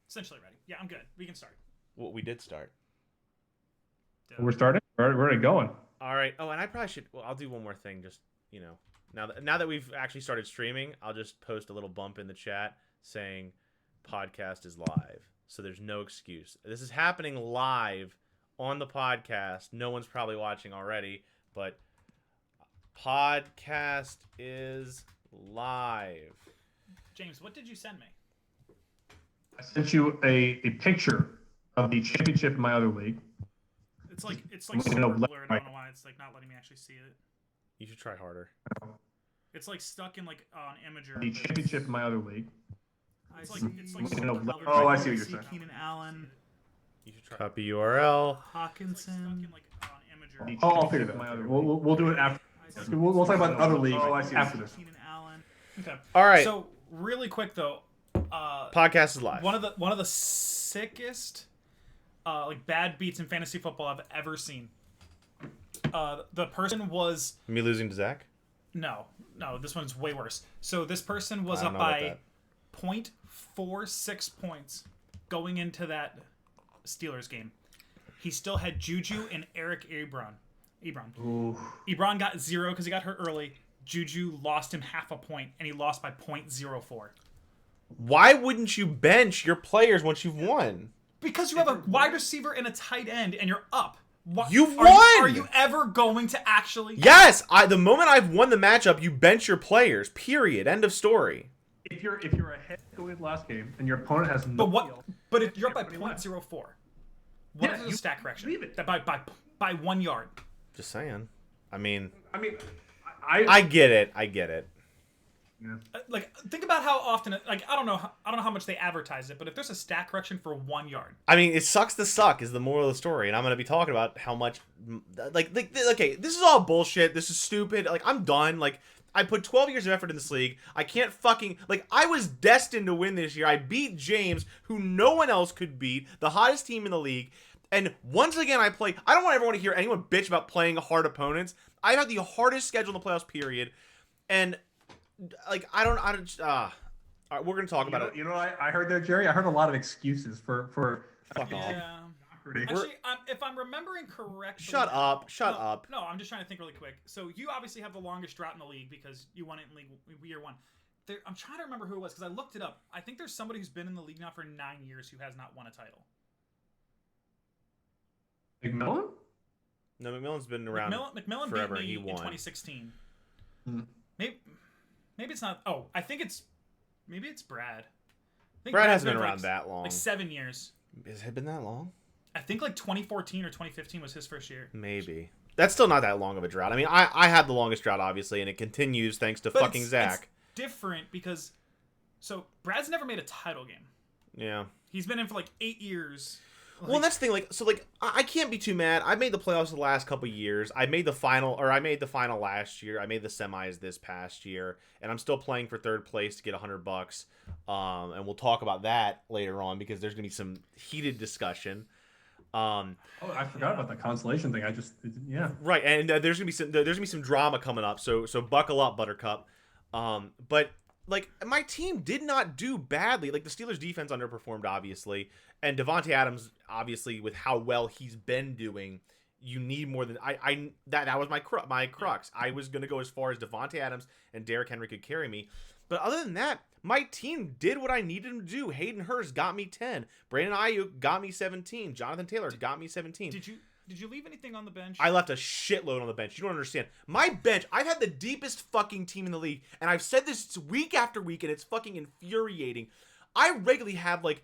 Essentially ready. Yeah, I'm good. We can start. Well, we did start. We're starting. We're already going. All right. Oh, and I probably should. Well, I'll do one more thing. Just now that we've actually started streaming, I'll just post a little bump in the chat saying podcast is live. So there's no excuse. This is happening live on the podcast. No one's probably watching already, but podcast is live. James, what did you send me? I sent you a picture of the championship in my other league. It's like super blurred. I don't know why it's like not letting me actually see it. You should try harder. It's like stuck in like an imager. The championship in my other league. It's like Oh, I see what you're saying. Keenan Allen. You should try. Copy URL. Hawkinson. Oh, I'll figure that out. We'll do it after. We'll talk about the other league after this. Keenan Allen. Okay. All right. So really quick though, podcast is live. One of the sickest like bad beats in fantasy football I've ever seen. The person was me losing to Zach. No, this one's way worse. So this person was up by 0.46 points going into that Steelers game. He still had Juju and Eric Ebron. Ebron got 0 because he got hurt early. Juju lost him half a point, and he lost by 0.04. Why wouldn't you bench your players once you've won? Because you have a wide receiver and a tight end, and you're up. You've won! Are you ever going to actually... Yes! The moment I've won the matchup, you bench your players. Period. End of story. If you're ahead going into the last game and your opponent has no field, but if you're up by 0.04, what is the stat correction? Leave it. That by 1 yard. Just saying. I mean, I get it. I get it. Yeah. Like, think about how often. Like, I don't know how much they advertise it, but if there's a stat correction for 1 yard, I mean, it sucks to suck is the moral of the story, and I'm gonna be talking about how much. Okay, this is all bullshit. This is stupid. Like, I'm done. Like, I put 12 years of effort in this league. I can't fucking I was destined to win this year. I beat James, who no one else could beat, the hottest team in the league. And once again, I don't want everyone to hear anyone bitch about playing hard opponents. I have the hardest schedule in the playoffs, period. And like, we're gonna talk about it. You know what I heard there, Jerry? I heard a lot of excuses for fuck off. Yeah. Actually, if I'm remembering correctly... Shut up. No, I'm just trying to think really quick. So you obviously have the longest drought in the league because you won it in league year 1. I'm trying to remember who it was because I looked it up. I think there's somebody who's been in the league now for 9 years who has not won a title. McMillan? No, McMillan's been around McMillan forever. beat me He in won. 2016. Maybe it's not... Oh, I think it's... Maybe it's Brad. Brad hasn't been around that long. Like 7 years. Has it been that long? I think like 2014 or 2015 was his first year. Maybe. That's still not that long of a drought. I mean, I had the longest drought, obviously, and it continues thanks to fucking Zach. It's different because... So, Brad's never made a title game. Yeah. He's been in for like 8 years. Well, and that's the thing, I can't be too mad. I made the playoffs the last couple years. I made the final last year. I made the semis this past year, and I'm still playing for third place to get $100. And we'll talk about that later on because there's gonna be some heated discussion. I forgot about that consolation thing. Right, and there's gonna be some drama coming up. So buckle up, Buttercup. But like, my team did not do badly. Like, the Steelers' defense underperformed, obviously. And Devontae Adams, obviously, with how well he's been doing, you need more than... That was my crux. I was going to go as far as Devontae Adams and Derrick Henry could carry me. But other than that, my team did what I needed him to do. Hayden Hurst got me 10. Brandon Ayuk got me 17. Jonathan Taylor got me 17. Did you leave anything on the bench? I left a shitload on the bench. You don't understand. My bench, I've had the deepest fucking team in the league, and I've said this week after week, and it's fucking infuriating. I regularly have, like...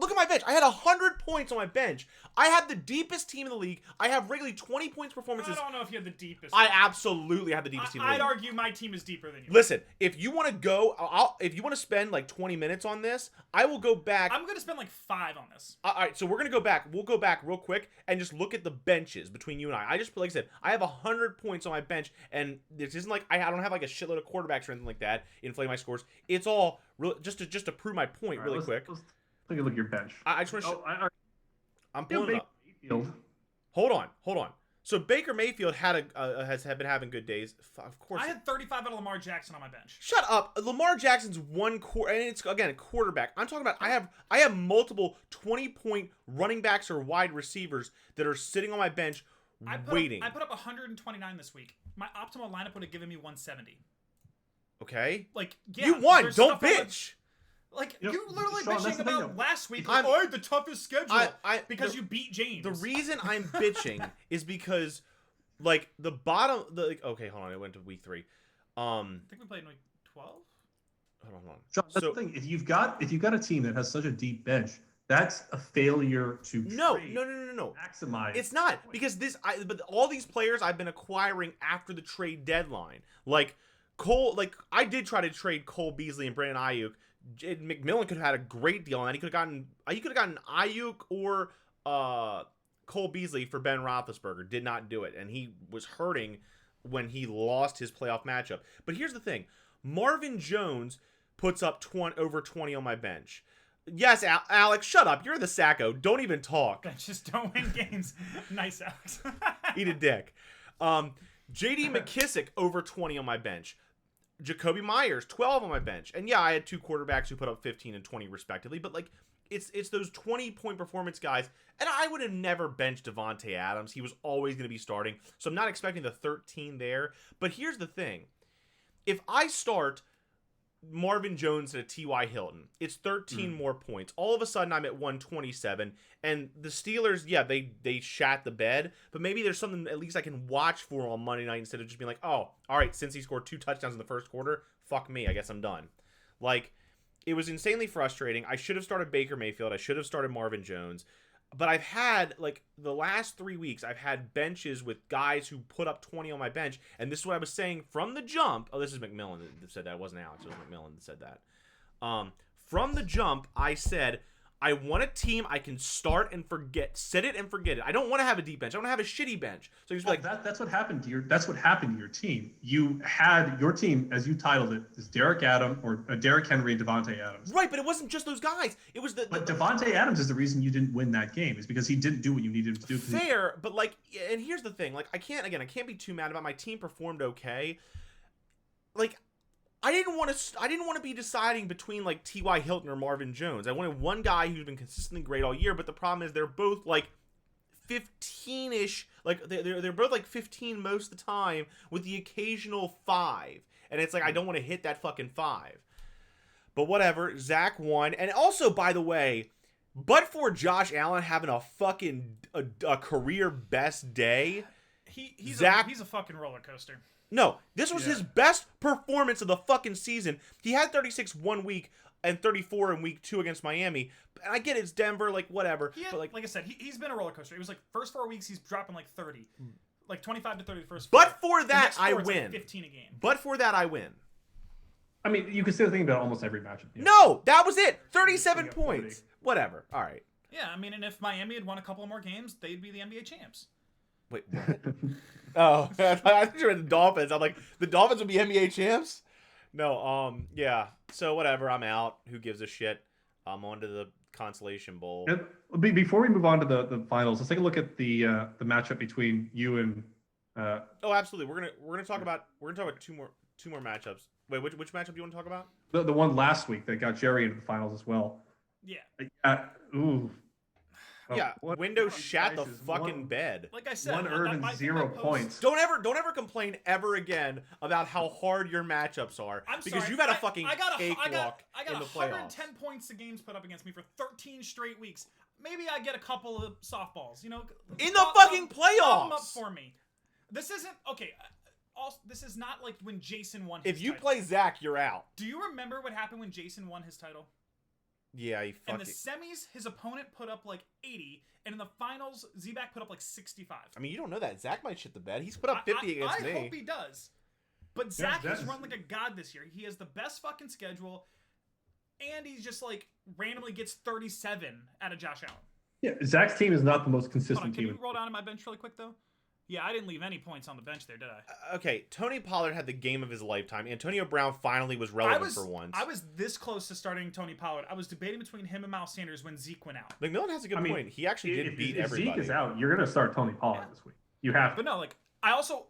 Look at my bench. I had 100 points on my bench. I have the deepest team in the league. I have regularly 20 points performances. I don't know if you have the deepest. I absolutely have the deepest team in the league. I'd argue my team is deeper than you. Listen, if you want to go, if you want to spend like 20 minutes on this, I will go back. I'm going to spend like 5 on this. All right, so we're going to go back. We'll go back real quick and just look at the benches between you and I. Like I said, I have 100 points on my bench, and this isn't like I don't have like a shitload of quarterbacks or anything like that inflate my scores. It's all just to prove my point really quick. Take a look at your bench. I just want to. I'm pulling it up. Mayfield. Hold on. So Baker Mayfield has been having good days. Of course. I had 35 out of Lamar Jackson on my bench. Shut up. Lamar Jackson's and it's again a quarterback. I'm talking about I have multiple 20-point running backs or wide receivers that are sitting on my bench waiting. I put up 129 this week. My optimal lineup would have given me 170. Okay. Like, yeah, you won. Don't bitch. Like, you literally Sean, bitching about last week. I'm the toughest schedule. Because you beat James. The reason I'm bitching is because, okay, hold on. It went to week 3. I think we played in week 12. Hold on. Sean, that's the thing. If you've got a team that has such a deep bench, that's a failure to No. maximize. It's not because but all these players I've been acquiring after the trade deadline. Like Cole, I did try to trade Cole Beasley and Brandon Ayuk. McMillan could have had a great deal on that. He could have gotten Ayuk or Cole Beasley for Ben Roethlisberger. Did not do it, and he was hurting when he lost his playoff matchup. But here's the thing: Marvin Jones puts up over 20 on my bench. Yes, Alex, shut up. You're the Sacco. Don't even talk. Benches don't win games. Nice, Alex. Eat a dick. J.D. McKissick over 20 on my bench. Jacoby Myers, 12 on my bench. And yeah, I had 2 quarterbacks who put up 15 and 20 respectively, but it's those 20-point performance guys. And I would have never benched Devontae Adams. He was always going to be starting. So I'm not expecting the 13 there. But here's the thing. If I start Marvin Jones and a T.Y. Hilton, it's 13 more points. All of a sudden, I'm at 127. And the Steelers, yeah, they shat the bed. But maybe there's something at least I can watch for on Monday night instead of just being like, oh, all right, since he scored 2 touchdowns in the first quarter, fuck me, I guess I'm done. It was insanely frustrating. I should have started Baker Mayfield. I should have started Marvin Jones. But I've had, the last 3 weeks, I've had benches with guys who put up 20 on my bench. And this is what I was saying from the jump. Oh, this is McMillan that said that. It wasn't Alex. It was McMillan that said that. From the jump, I said, I want a team I can start and forget. Set it and forget it. I don't want to have a deep bench. I want to have a shitty bench. So you just that's what happened to your team. You had your team, as you titled it, is Derek Henry and Devontae Adams. Right, but it wasn't just those guys. It was But Devontae Adams is the reason you didn't win that game. Is because he didn't do what you needed him to do. Fair, but and here's the thing. I can't be too mad about my team performed okay. I didn't want to be deciding between T.Y. Hilton or Marvin Jones. I wanted one guy who's been consistently great all year, but the problem is they're both 15-ish. They're both 15 most of the time with the occasional 5. And it's I don't want to hit that fucking 5. But whatever, Zach won. And also, by the way, but for Josh Allen having a fucking a career best day, he's a fucking roller coaster. No, this was his best performance of the fucking season. He had 36 one week and 34 in week 2 against Miami. And I get it's Denver, whatever. But like I said, he's been a roller coaster. It was first 4 weeks he's dropping 30, 25 to 30 the first. But for that, I win. 15 a game. But for that, I win. I mean, you can say the thing about almost every matchup. Yeah. No, that was it. 37 points. Whatever. All right. Yeah, I mean, and if Miami had won a couple more games, they'd be the NBA champs. Wait, what? Oh, I thought you were the Dolphins. I'm like, the Dolphins would be NBA champs? No, yeah. So whatever, I'm out. Who gives a shit? I'm on to the Consolation Bowl. And before we move on to the finals, let's take a look at the matchup between you and. Oh, absolutely. We're gonna talk about two more matchups. Wait, which matchup do you want to talk about? The one last week that got Jerry into the finals as well. Yeah. Ooh. Yeah, Windows shat the fucking bed. Like I said, 1 earned and 0 points. Don't ever complain ever again about how hard your matchups are. Because you got a fucking cakewalk in the playoffs. 110 points the games put up against me for 13 straight weeks. Maybe I get a couple of softballs, in the fucking playoffs. Them up for me. This isn't okay. Also, this is not like when Jason won his title. If you title. play Zach, you're out. Do you remember what happened when Jason won his title? Yeah, he fucking... In the semis, his opponent put up 80, and in the finals, Z-Back put up 65. I mean, you don't know that. Zach might shit the bed. He's put up 50 against me. I hope he does. But Zach has run like a god this year. He has the best fucking schedule, and he's just randomly gets 37 out of Josh Allen. Yeah, Zach's team is not the most consistent team. Can you roll down to my bench really quick, though? Yeah, I didn't leave any points on the bench there, did I? Okay, Tony Pollard had the game of his lifetime. Antonio Brown finally was relevant for once. I was this close to starting Tony Pollard. I was debating between him and Miles Sanders when Zeke went out. McMillan has a good point. He actually did beat everybody. If Zeke is out, you're going to start Tony Pollard this week. You have to. But no, like I also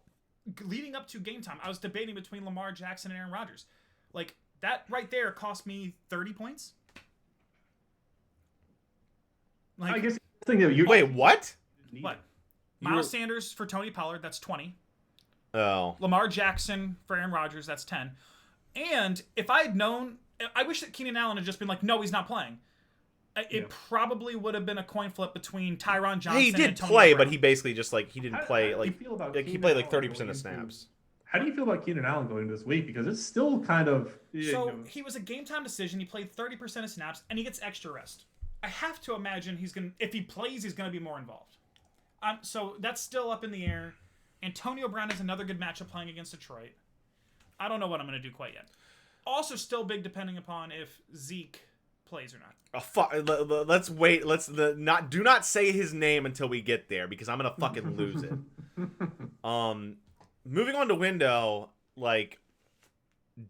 leading up to game time, I was debating between Lamar Jackson and Aaron Rodgers. Like that right there cost me 30 points. Like, I guess the thing that you Wait, what? what? Miles Sanders for Tony Pollard, that's 20. Oh. Lamar Jackson for Aaron Rodgers, that's 10. And if I had known, I wish that Keenan Allen had just been like, no, he's not playing. It probably would have been a coin flip between Tyron Johnson He did and Tony play, Brown. but he based just like he didn't play. How do you Like, feel about like he Keenan played like Allen 30% going of into- snaps. How do you feel about Keenan Allen going into this week? Because it's still kind of. So he was a game time decision. He played 30% of snaps, and he gets extra rest. I have to imagine if he plays, he's going to be more involved. So that's still up in the air. Antonio Brown is another good matchup playing against Detroit. I don't know what I'm going to do quite yet. Also, still big depending upon if Zeke plays or not. Oh, fuck. Let's wait. Do not say his name until we get there because I'm gonna fucking lose it. Moving on to window, like,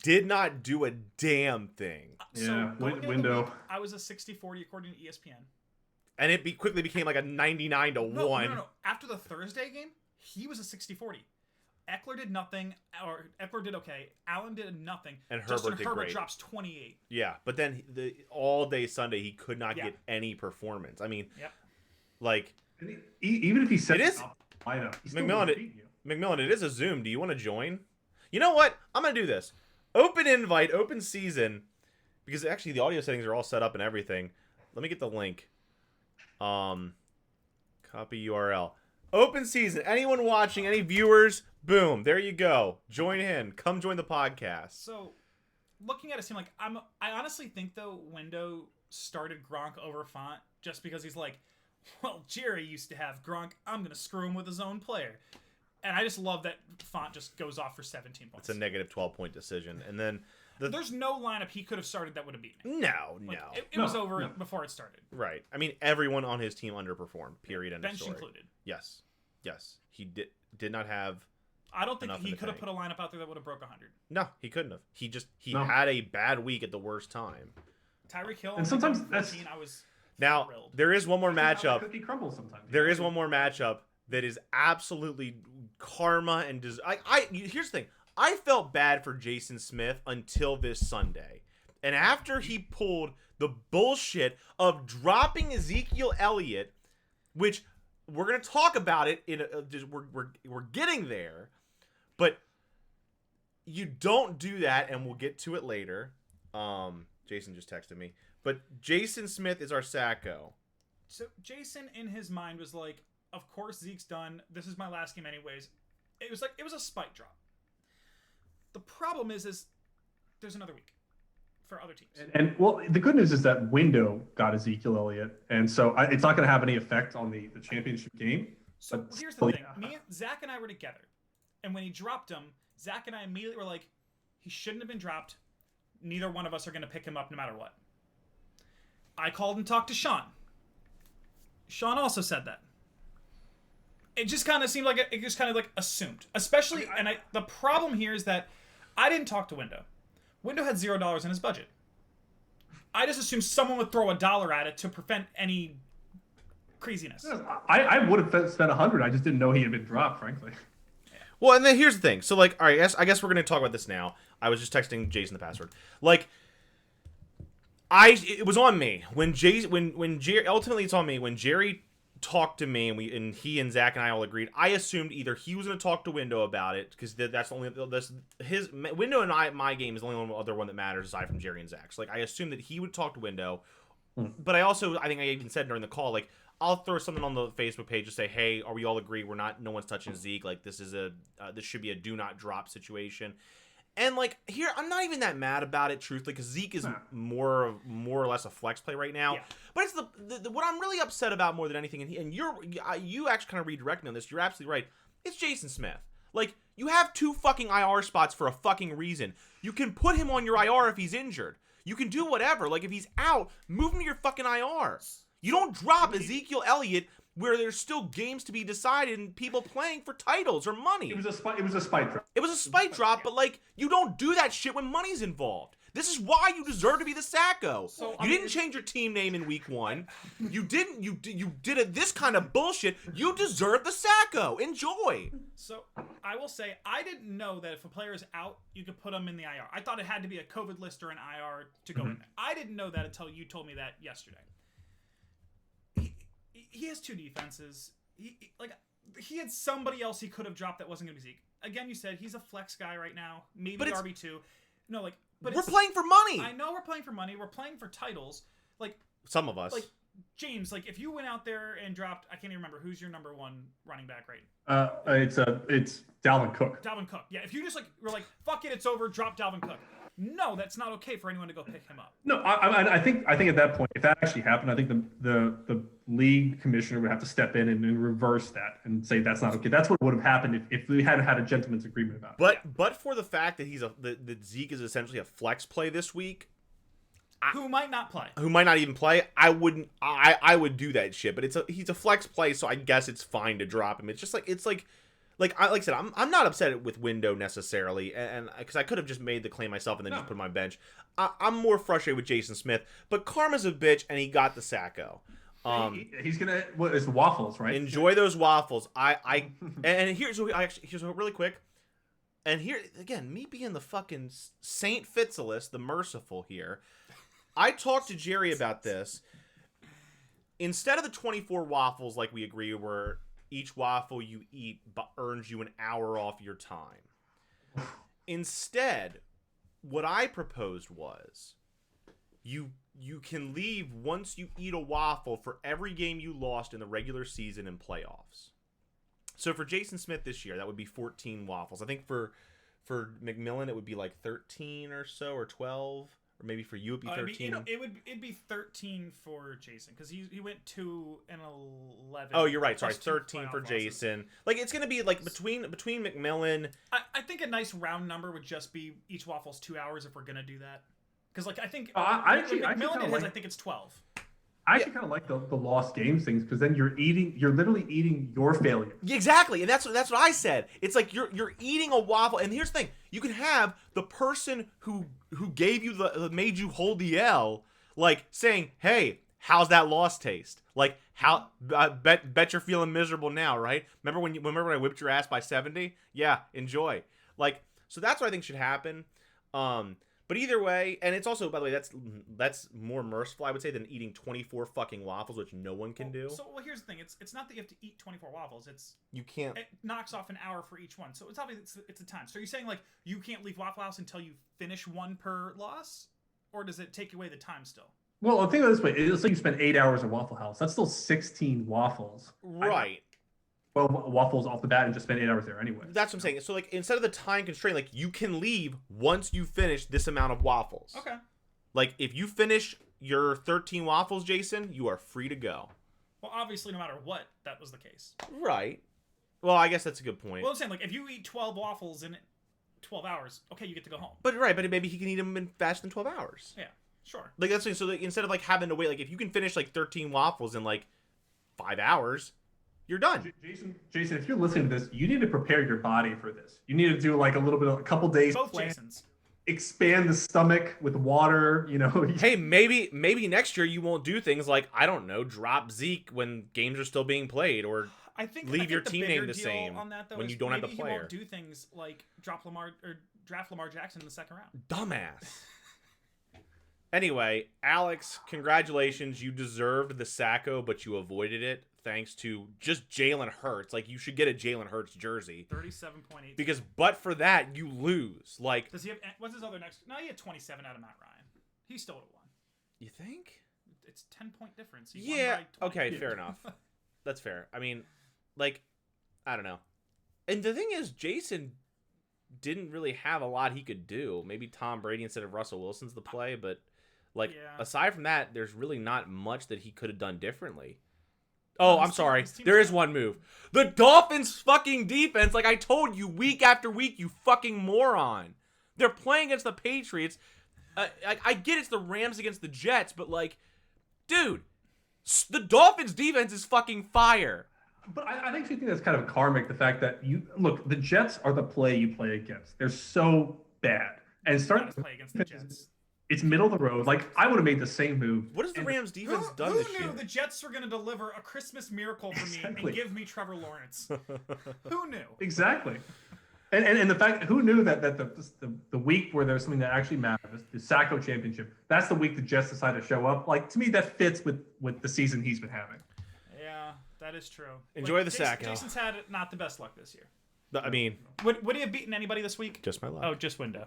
did not do a damn thing, Yeah, going into the window. week, I was a 60-40 according to ESPN. and it quickly became like a 99 to 1. No. After the Thursday game, he was a 60-40. Eckler did nothing, or Eckler did okay. Allen did nothing. And Herbert Justin did Herbert great. drops 28. Yeah, but then all day Sunday he could not Yeah. get any performance. I mean, Yep. like Even if he said It is- lineup, he's still McMillan, gonna beat you. McMillan, it is a Zoom. Do you want to join? You know what? I'm gonna do this. Open invite, open season, because actually the audio settings are all set up and everything. Let me get the link. Copy URL. Open season. Anyone watching? Any viewers? Boom. There you go. Join in. Come join the podcast. So, looking at it, seemed like I honestly think though Window started Gronk over Font just because he's like, well, Jerry used to have Gronk. I'm gonna screw him with his own player, and I just love that Font just goes off for 17 points. It's a negative 12-point decision, and then There's no lineup he could have started that would have beaten me. no. Like, it was over before it started. Right. I mean, everyone on his team underperformed. Period. End of Bench story. included. Yes. He did not have. I don't think Enough in he the could have tank. put a lineup out there that would have broke 100. No, he couldn't have. He No. had a bad week at the worst time. Tyreek Hill. And sometimes that's- 14, I was Now thrilled. there is one more matchup. Cookie crumbles sometimes. There is one more matchup that is absolutely karma and here's the thing. I felt bad for Jason Smith until this Sunday. And after he pulled the bullshit of dropping Ezekiel Elliott, which we're going to talk about it we're getting there, but you don't do that, and we'll get to it later. Jason just texted me. But Jason Smith is our sacco. So Jason, in his mind, was like, "Of course Zeke's done. This is my last game, anyways." It was a spike drop. The problem is there's another week for other teams. And well, the good news is that Window got Ezekiel Elliott, and so it's not going to have any effect on the championship game. So but here's still, the thing: yeah. Zach and I were together, and when he dropped him, Zach and I immediately were like, "He shouldn't have been dropped. Neither one of us are going to pick him up no matter what." I called and talked to Sean. Sean also said that. It just kind of seemed like it just kind of like assumed, especially. The problem here is that I didn't talk to Window. Window had $0 in his budget. I just assumed someone would throw $1 at it to prevent any craziness. I would have spent 100. I just didn't know he had been dropped, frankly. Well, and then here's the thing. So, like, all right, I guess we're going to talk about this now. I was just texting Jason the password. Like, it was on me. When Jerry, ultimately it's on me. When Jerry talked to me and he and Zach and I all agreed, I assumed either he was going to talk to Window about it, because that's the only, his Window and my game is the only other one that matters aside from Jerry and Zach. So, like, I assumed that he would talk to Window. But I think I even said during the call, like, I'll throw something on the Facebook page to say, hey, are we all agree no one's touching Zeke? Like, this should be a do not drop situation. And, like, here, I'm not even that mad about it, truthfully, because Zeke is more or less a flex play right now. Yeah. But it's what I'm really upset about more than anything, and you actually kind of redirect me on this. You're absolutely right. It's Jason Smith. Like, you have 2 fucking IR spots for a fucking reason. You can put him on your IR if he's injured. You can do whatever. Like, if he's out, move him to your fucking IR. You don't drop Ezekiel Elliott where there's still games to be decided and people playing for titles or money. It was a spike drop. It was a spike drop, but, like, you don't do that shit when money's involved. This is why you deserve to be the Sacco. So, You didn't change your team name in week 1. You didn't. You did it. This kind of bullshit. You deserve the Sacco. Enjoy. So I will say I didn't know that if a player is out, you could put them in the IR. I thought it had to be a COVID list or an IR to go in there. I didn't know that until you told me that yesterday. He has 2 defenses. He had somebody else he could have dropped that wasn't going to be Zeke. Again, you said he's a flex guy right now. Maybe RB2. No, but we're playing for money. I know we're playing for money. We're playing for titles. Some of us. James, if you went out there and dropped, I can't even remember who's your number 1 running back right now. It's Dalvin Cook. Dalvin Cook. Yeah, if you just were fuck it, it's over, drop Dalvin Cook. No, that's not okay for anyone to go pick him up. No, I think at that point, if that actually happened, I think the league commissioner would have to step in and reverse that and say that's not okay. That's what would have happened if we had had a gentleman's agreement about it. But for the fact that that Zeke is essentially a flex play this week, who might not play, who might not even play, I would do that shit. But he's a flex play, so I guess it's fine to drop him. It's just like I said, I'm not upset with Window necessarily, and because I could have just made the claim myself and then just put him on my bench. I'm more frustrated with Jason Smith, but karma's a bitch, and he got the Sacco. He's gonna it's waffles, right? Enjoy those waffles. And here's really quick. And here again, me being the fucking Saint Fitzalis, the merciful here. I talked to Jerry about this. Instead of the 24 waffles like we agree were. Each waffle you eat earns you an hour off your time. Instead, what I proposed was you can leave once you eat a waffle for every game you lost in the regular season and playoffs. So for Jason Smith this year, that would be 14 waffles. I think for McMillan, it would be 13 or so, or 12. Or maybe for you it'd be 13. It'd be 13 for Jason because he went 2 and 11. Oh, you're right. Sorry, 13 for Jason. It's gonna be between McMillan. I think a nice round number would just be each waffle's 2 hours if we're gonna do that. Because I think McMillan I think it's 12. I actually kind of like the lost games things because then you're literally eating your failure. Exactly, and that's what I said. It's like you're eating a waffle, and here's the thing: you can have the person who gave you made you hold the L, saying, "Hey, how's that loss taste? How I bet you're feeling miserable now, right? Remember when I whipped your ass by 70? Yeah, enjoy." So that's what I think should happen. But either way, and it's also, by the way, that's more merciful, I would say, than eating 24 fucking waffles, which no one can do. So here's the thing: it's not that you have to eat 24 waffles. You can't. It knocks off an hour for each one, so it's obviously it's a time. So you're saying you can't leave Waffle House until you finish one per loss, or does it take away the time still? Well, I'll think of it this way: it's like you spend 8 hours at Waffle House. That's still 16 waffles. Right. Waffles off the bat and just spend 8 hours there anyway. That's what I'm saying. So instead of the time constraint, you can leave once you finish this amount of waffles. Okay. If you finish your 13 waffles, Jason, you are free to go. Well, obviously, no matter what, that was the case. Right. Well, I guess that's a good point. Well, I'm saying if you eat 12 waffles in 12 hours, okay, you get to go home. But maybe he can eat them in faster than 12 hours. Yeah, sure. That's the thing. So instead of having to wait, if you can finish 13 waffles in 5 hours. You're done. Jason, if you're listening to this, you need to prepare your body for this. You need to do a couple days. Both Jasons. Expand the stomach with water, Hey, maybe next year you won't do things I don't know, drop Zeke when games are still being played, or leave your team name the same on that, when you don't have the player. He won't do things like draft Lamar Jackson in the second round. Dumbass. Anyway, Alex, congratulations. You deserved the Sacco, but you avoided it thanks to just Jalen Hurts. You should get a Jalen Hurts jersey. 37.8. Because but for that, you lose. Does he have? What's his other next? No, he had 27 out of Matt Ryan. He still would have won. You think? It's 10-point difference. Yeah. Okay. Fair enough. That's fair. I mean, I don't know. And the thing is, Jason didn't really have a lot he could do. Maybe Tom Brady instead of Russell Wilson's the play, but aside from that, there's really not much that he could have done differently. Oh, I'm sorry. There is one move. The Dolphins' fucking defense, I told you week after week, you fucking moron. They're playing against the Patriots. I get it's the Rams against the Jets, but dude, the Dolphins' defense is fucking fire. But I actually think that's kind of karmic, the fact that the Jets are the play you play against. They're so bad. And start to play against the Jets. It's middle of the road. Like, I would have made the same move. What has the And Rams defense Who done this knew year? the Jets were going to deliver a Christmas miracle for me Exactly. and give me Trevor Lawrence? Who knew? Exactly. And the fact, who knew that the week where there's something that actually matters, the Sacco Championship, that's the week the Jets decided to show up. Like, to me, that fits with the season he's been having. Yeah, that is true. Enjoy the Sacco. Jason's had not the best luck this year. I mean, Would he have beaten anybody this week? just my luck. Oh, just window.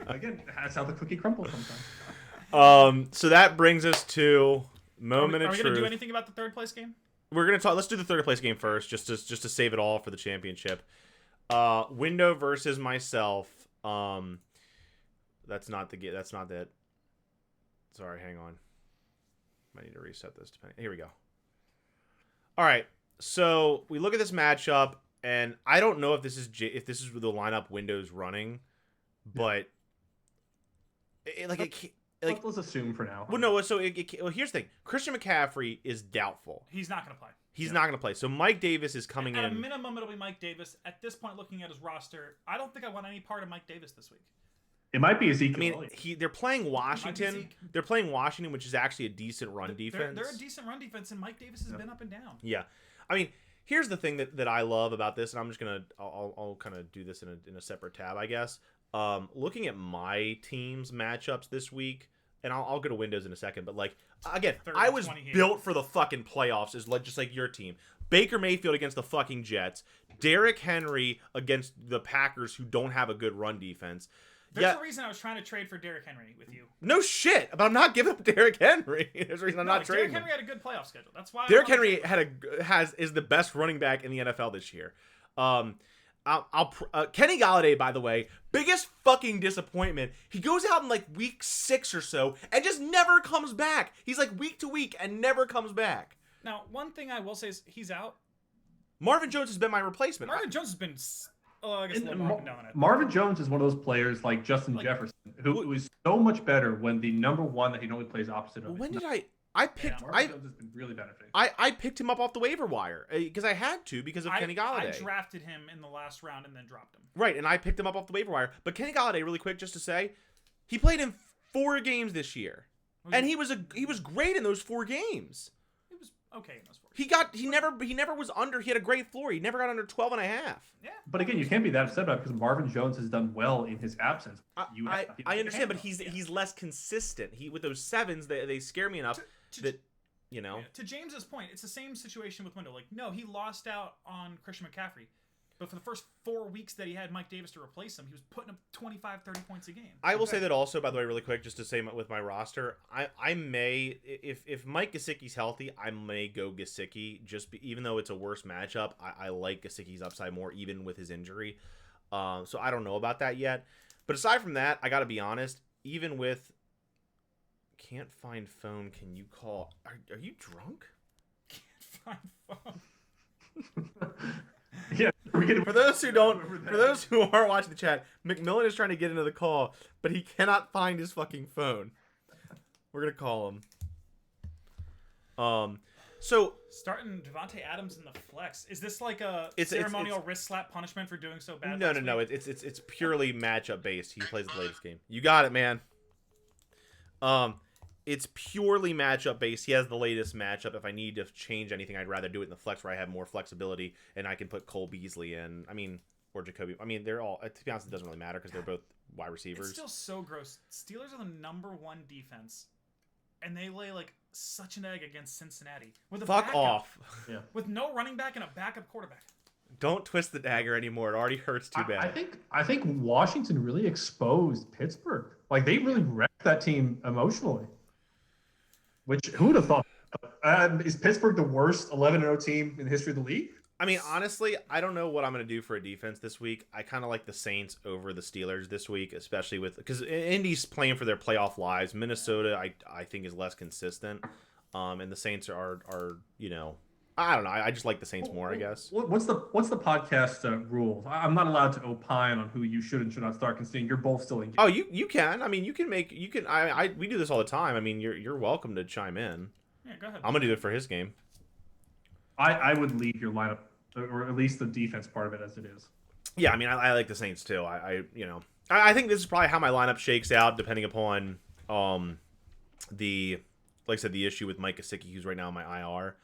Again, that's how the cookie crumbles sometimes. So that brings us to moment Are of we truth. going to do anything about the third place game? We're gonna talk. Let's do the third place game first, just to save it all for the championship. Window versus myself. That's not the game. That's not that. Sorry, hang on. I need to reset this. Here we go. All right. So we look at this matchup, and I don't know if this is the lineup Window's running, but Let's assume for now. well, no. So here's the thing: Christian McCaffrey is doubtful. He's not going to play. He's not going to play. So Mike Davis is coming At in. a minimum, it'll be Mike Davis. At this point, looking at his roster, I don't think I want any part of Mike Davis this week. It might be Ezekiel. I mean, Elliott. they're playing Washington. Zeke. They're playing Washington, which is actually a decent run defense. They're a decent run defense, and Mike Davis has been up and down. Yeah, I mean, here's the thing that I love about this, and I'm just I'll kind of do this in a separate tab, I guess. Looking at my team's matchups this week, and I'll go to Windows in a second, but like again, I was 20 here. built for the fucking playoffs, just like your team. Baker Mayfield against the fucking Jets, Derrick Henry against the Packers, who don't have a good run defense. There's a reason I was trying to trade for Derrick Henry with you. No shit, but I'm not giving up Derrick Henry. There's a reason I'm not trading Derrick him. Henry had a good playoff schedule. That's why. Derrick Henry is the best running back in the NFL this year. Kenny Galladay, by the way, biggest fucking disappointment. He goes out in like week 6 or so and just never comes back. He's like week to week and never comes back. Now, one thing I will say is he's out. Marvin Jones has been my replacement. Marvin Jones has been, I guess, a little more up and down on it. Marvin Jones is one of those players like Justin Jefferson, who is so much better when the number one that he normally plays opposite of. When is did not- I picked Marvin Jones has been really benefiting. I picked him up off the waiver wire because I had to because of Kenny Galladay. I drafted him in the last round and then dropped him. Right, and I picked him up off the waiver wire. But Kenny Galladay, really quick, just to say, he played in 4 games this year, and he was great in those 4 games. He was okay in those 4 He never was under. He had a great floor. He never got under 12 and a half. Yeah. But again, you can't be that upset about it because Marvin Jones has done well in his absence. I understand, but he's less consistent. He with those 7s, they scare me enough that you know. Yeah. To James's point, it's the same situation with Wendell. Like, no, he lost out on Christian McCaffrey. But for the first 4 weeks that he had Mike Davis to replace him, he was putting up 25, 30 points a game. I will say that also, by the way, really quick, just to say with my roster, I may, if Mike Gesicki's healthy, I may go Gesicki, even though it's a worse matchup. I like Gesicki's upside more, even with his injury. So I don't know about that yet. But aside from that, I got to be honest, even with can't find phone, can you call? Are you drunk? Can't find phone. Yeah. For those who aren't watching the chat, McMillan is trying to get into the call, but he cannot find his fucking phone. We're gonna call him. So Starting Devontae Adams in the flex. Is this like a It's ceremonial wrist slap punishment for doing so bad? no. It's purely matchup based. He plays the latest game. You got it, man. It's purely matchup based. He has the latest matchup. If I need to change anything, I'd rather do it in the flex where I have more flexibility and I can put Cole Beasley in. I mean, or Jacoby. I mean, they're all. To be honest, it doesn't really matter because they're both wide receivers. It's still so gross. Steelers are the #1 defense, and they lay like such an egg against Cincinnati with a Fuck backup, off. Yeah. with no running back and a backup quarterback. Don't twist the dagger anymore. It already hurts too bad. I think Washington really exposed Pittsburgh. Like, they really wrecked that team emotionally. Which, who would have thought? Is Pittsburgh the worst 11-0 team in the history of the league? I mean, honestly, I don't know what I'm going to do for a defense this week. I kind of like the Saints over the Steelers this week, especially because Indy's playing for their playoff lives. Minnesota, I think, is less consistent, and the Saints are you know, I don't know. I just like the Saints more, I guess. What's the podcast rules? I'm not allowed to opine on who you should and should not start, considering you're both still in. Oh, you can. I mean, you can. We do this all the time. I mean, you're welcome to chime in. Yeah, go ahead. I'm gonna do it for his game. I would leave your lineup, or at least the defense part of it, as it is. Yeah, I mean, I like the Saints too. I you know, I think this is probably how my lineup shakes out, depending upon like I said, the issue with Mike Gesicki, who's right now in my IR.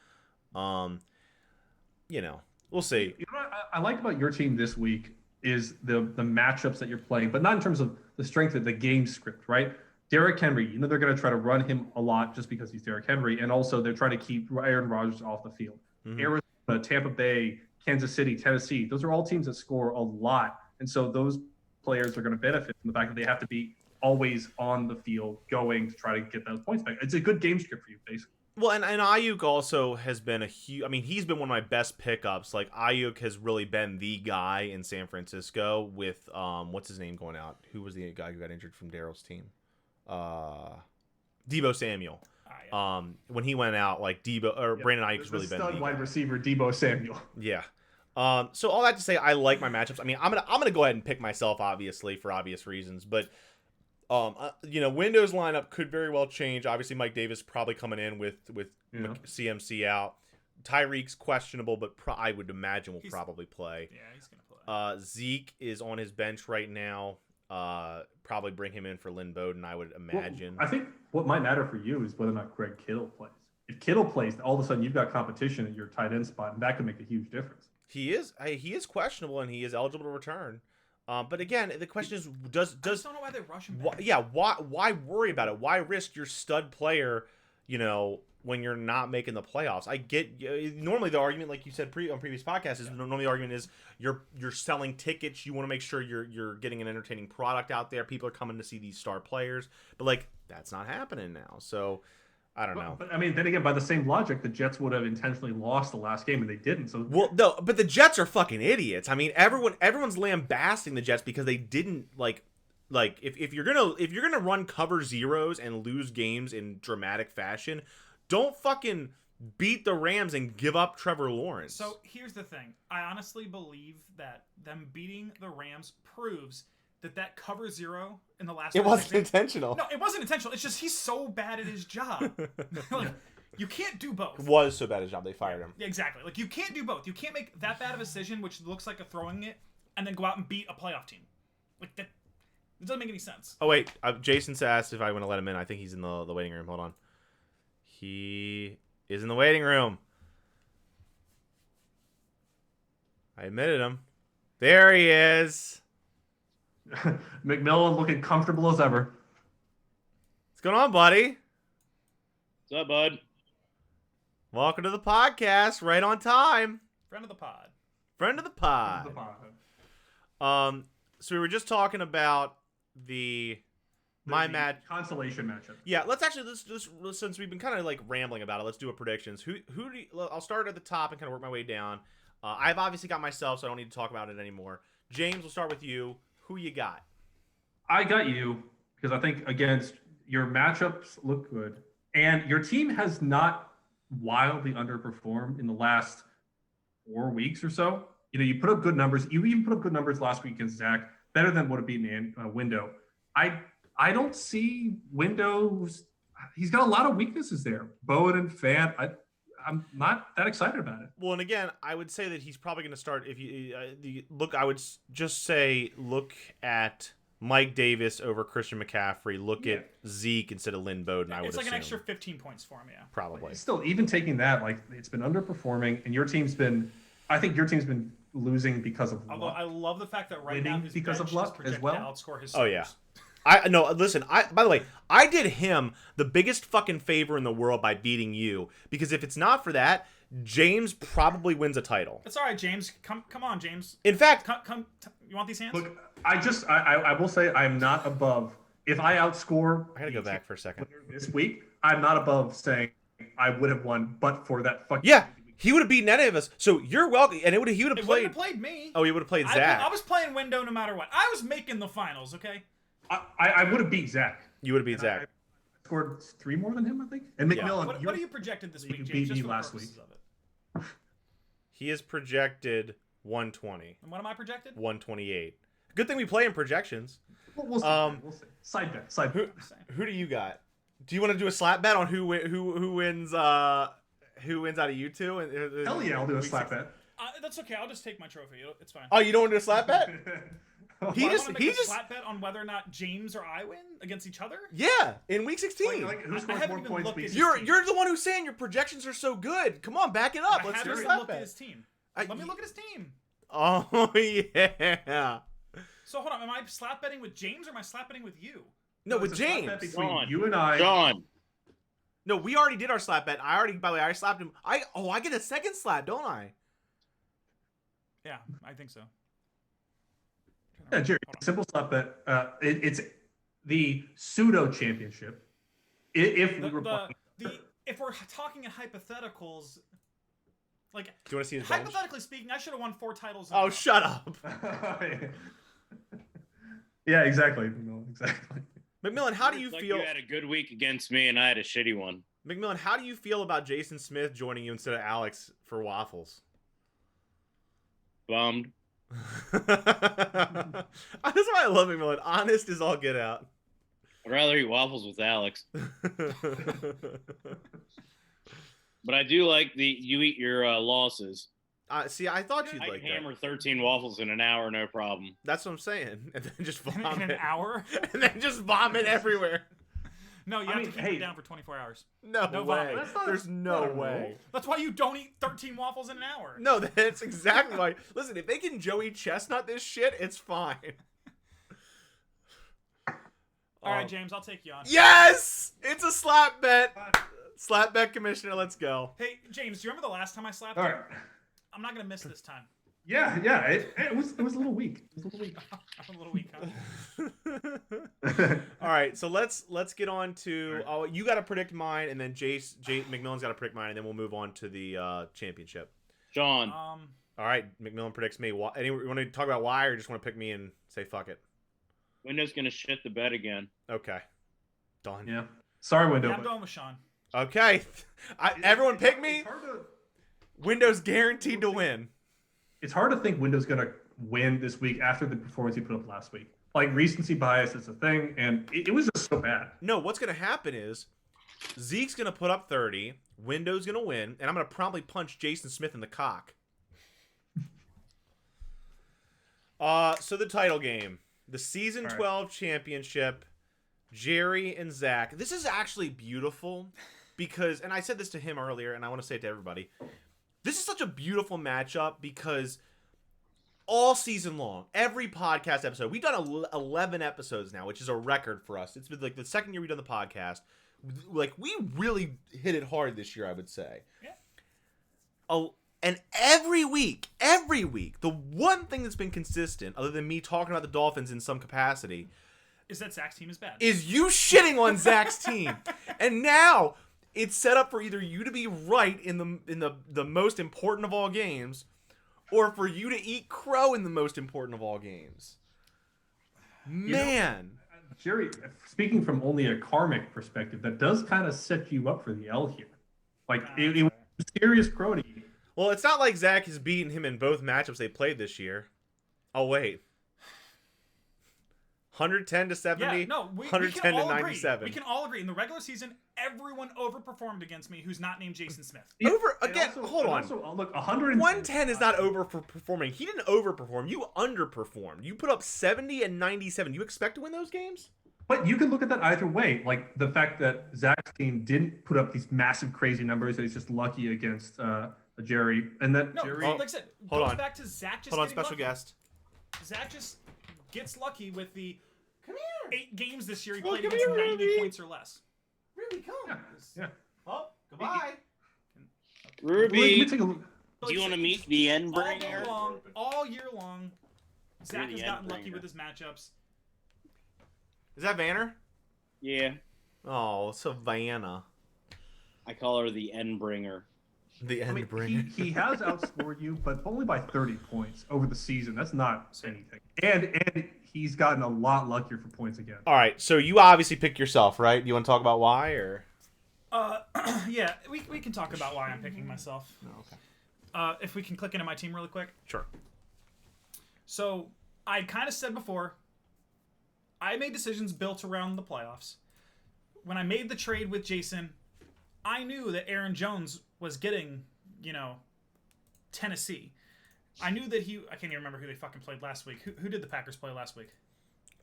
We'll see. You know what I like about your team this week is the matchups that you're playing, but not in terms of the strength of the game script, right? Derrick Henry, they're going to try to run him a lot just because he's Derrick Henry, and also they're trying to keep Aaron Rodgers off the field. Mm-hmm. Arizona, Tampa Bay, Kansas City, Tennessee, those are all teams that score a lot, and so those players are going to benefit from the fact that they have to be always on the field going to try to get those points back. It's a good game script for you, basically. Well, and Ayuk also has been a huge... I mean, he's been one of my best pickups. Like, Ayuk has really been the guy in San Francisco with, what's his name going out? Who was the guy who got injured from Daryl's team? Deebo Samuel. When he went out, like, Brandon Ayuk has really been the stud wide receiver, Deebo Samuel. Yeah. So all that to say, I like my matchups. I mean, I'm gonna go ahead and pick myself, obviously, for obvious reasons, but... Windows lineup could very well change. Obviously, Mike Davis probably coming in with CMC out. Tyreek's questionable, but I would imagine will probably play. Yeah, he's gonna play. Zeke is on his bench right now. Probably bring him in for Lynn Bowden, I would imagine. Well, I think what might matter for you is whether or not Greg Kittle plays. If Kittle plays, all of a sudden you've got competition at your tight end spot, and that could make a huge difference. He is questionable, and he is eligible to return. But again, the question is, I just don't know why they rush him back. Why worry about it? Why risk your stud player, when you're not making the playoffs? I get normally the argument, like you said on previous podcasts, is normally the argument is you're selling tickets. You want to make sure you're getting an entertaining product out there. People are coming to see these star players, but like that's not happening now. So I don't know. But I mean, then again, by the same logic, the Jets would have intentionally lost the last game, and they didn't. So no, but the Jets are fucking idiots. I mean, everyone's lambasting the Jets because they didn't like if you're gonna run cover zeros and lose games in dramatic fashion, don't fucking beat the Rams and give up Trevor Lawrence. So here's the thing: I honestly believe that them beating the Rams proves that cover zero in the last... It wasn't intentional. No, it wasn't intentional. It's just he's so bad at his job. Like, you can't do both. It was so bad at his job, they fired him. Exactly. Like, you can't do both. You can't make that bad of a decision, which looks like a throwing it, and then go out and beat a playoff team. Like, that it doesn't make any sense. Oh, wait. Jason's asked if I want to let him in. I think he's in the waiting room. Hold on. He is in the waiting room. I admitted him. There he is. McMillan looking comfortable as ever. What's going on, buddy? What's up, bud? Welcome to the podcast. Right on time. Friend of the pod. Friend of the pod. So we were just talking about my match consolation matchup. Yeah, let's since we've been kind of like rambling about it, let's do a predictions. I'll start at the top and kind of work my way down. I've obviously got myself, so I don't need to talk about it anymore. James, we'll start with you. Who you got? I got you because I think against your matchups look good, and your team has not wildly underperformed in the last 4 weeks or so. You put up good numbers. You even put up good numbers last week against Zach, better than would have beaten Window. I don't see Windows. He's got a lot of weaknesses there. Bowen and Fan. I'm not that excited about it. Well, and again, I would say that he's probably going to start. If you look, I would just say look at Mike Davis over Christian McCaffrey. Look at Zeke instead of Lynn Bowden. It's like an extra 15 points for him. Yeah, probably. Still, even taking that, like it's been underperforming, and your team's been. I think your team's been losing because of luck. Although I love the fact that right now his because bench of luck is projected as well. to outscore his Oh yeah. starters. Listen, by the way, I did him the biggest fucking favor in the world by beating you, because if it's not for that, James probably wins a title. It's all right, James. Come on, James. In fact, come. You want these hands? Look, I will say I'm not above. If I outscore, I gotta go back for a second. This week, I'm not above saying I would have won, but for that fucking. Yeah, he would have beaten any of us. So you're welcome, and he would have It played. wouldn't have played me. Oh, he would have played Zach. I was playing window no matter what. I was making the finals. Okay. I would have beat Zach. You would have beat Zach. I scored 3 more than him, I think. And McMillan. What are you projected this week, You James? beat me Just for the last purposes week. of it. He is projected 120. And what am I projected? 128. Good thing we play in projections. We'll see. We'll see. Side bet. Who do you got? Do you want to do a slap bet on who wins out of you two? Hell yeah, I'll do a slap bet. That's okay. I'll just take my trophy. It's fine. Oh, you don't want to do a slap bet? He I just want to make a slap bet on whether or not James or I win against each other. Yeah, in week 16. Like who I scores haven't more even points? looked week at 16? You're the one who's saying your projections are so good. Come on, back it up. I Let's do a haven't slap looked at bet. his team. I- Let me look at his team. Oh yeah. So hold on, am I slap betting with James or am I slap betting with you? No, It's with a slap bet James. between John. you and I. John. No, we already did our slap bet. By the way, I slapped him. I get a second slap, don't I? Yeah, I think so. Yeah, Jerry. Hold on. Simple slap bet. It's the pseudo championship. If we were playing. If we're talking in hypotheticals, like Do you want to see his bench? hypothetically speaking, I should have won 4 titles. In a Oh, row. shut up. Yeah, exactly. No, exactly. McMillan, how do you Like feel? You had a good week against me, and I had a shitty one. McMillan, how do you feel about Jason Smith joining you instead of Alex for waffles? Bummed. That's why I love McMillan. Honest is all get out. I'd rather eat waffles with Alex. But I do like you eat your losses. See, I thought you'd I like can that. hammer 13 waffles in an hour, no problem. That's what I'm saying. And then just in vomit. an hour. And then just vomit everywhere. No, you I have mean, to keep hey. it down for 24 hours. No, No way. vomit. That's not- There's no not a way. rule. That's why you don't eat 13 waffles in an hour. No, that's exactly why. Listen, if they can Joey Chestnut this shit, it's fine. All right, James, I'll take you on. Yes! It's a slap bet. Slap bet, Commissioner. Let's go. Hey, James, do you remember the last time I slapped All you? right. I'm not gonna miss this time. Yeah. It was a little weak. It was a little weak. I'm a little weak, huh? All right, so let's get on to. Oh, you got to predict mine, and then McMillan's got to predict mine, and then we'll move on to the championship. John. All right, McMillan predicts me. You want to talk about why, or just want to pick me and say fuck it? Window's going to shit the bed again. Okay, done. Yeah. Sorry, Window. Yeah, I'm going with Sean. Okay, everyone pick me. It's hard to- Windows guaranteed to win. It's hard to think Window's going to win this week after the performance he put up last week. Like, recency bias is a thing, and it was just so bad. No, what's going to happen is Zeke's going to put up 30, Windows going to win, and I'm going to promptly punch Jason Smith in the cock. So the title game, the season 12 championship, Jerry and Zach. This is actually beautiful because, and I said this to him earlier, and I want to say it to everybody. This is such a beautiful matchup because all season long, every podcast episode, we've done 11 episodes now, which is a record for us. It's been like the second year we've done the podcast. Like, we really hit it hard this year, I would say. Yeah. And every week, the one thing that's been consistent, other than me talking about the Dolphins in some capacity, Is that Zach's team is bad? is you shitting on Zach's team. And now it's set up for either you to be right in the most important of all games, or for you to eat crow in the most important of all games. Man. Jerry, speaking from only a karmic perspective, that does kind of set you up for the L here. Like, it was serious crony. Well, it's not like Zach has beaten him in both matchups they played this year. Oh, wait. 110 to 70, yeah, no, we 110 can to all 97. agree. We can all agree. In the regular season, everyone overperformed against me who's not named Jason Smith. Hold on. Also, look, 110 110 is not overperforming. He didn't overperform. You underperformed. You put up 70 and 97. You expect to win those games? But you can look at that either way. Like, the fact that Zach's team didn't put up these massive, crazy numbers, that he's just lucky against Jerry. And that No, Jerry... like I said, hold goes on. back to Zach just Hold on, getting special lucky. guest. Zach just gets lucky with the Come here. 8 games this year he Oh, played come against here, 90 Ruby. points or less. Ruby, come. Yeah. Oh, goodbye. Ruby, Let me take a look. do you want to meet the end all bringer? year long, Zach the has end gotten lucky bringer. with his matchups. Is that Vanner? Yeah, Oh, Savannah. I call her the end bringer. The end I mean, bringer. he has outscored you, but only by 30 points over the season. That's not anything. And he's gotten a lot luckier for points again. All right, so you obviously pick yourself, right? You want to talk about why, or? Yeah, we can talk about why I'm picking myself. Oh, okay. If we can click into my team really quick. Sure. So, I kind of said before, I made decisions built around the playoffs. When I made the trade with Jason, I knew that Aaron Jones was getting, Tennessee. I knew that I can't even remember who they fucking played last week. Who did the Packers play last week?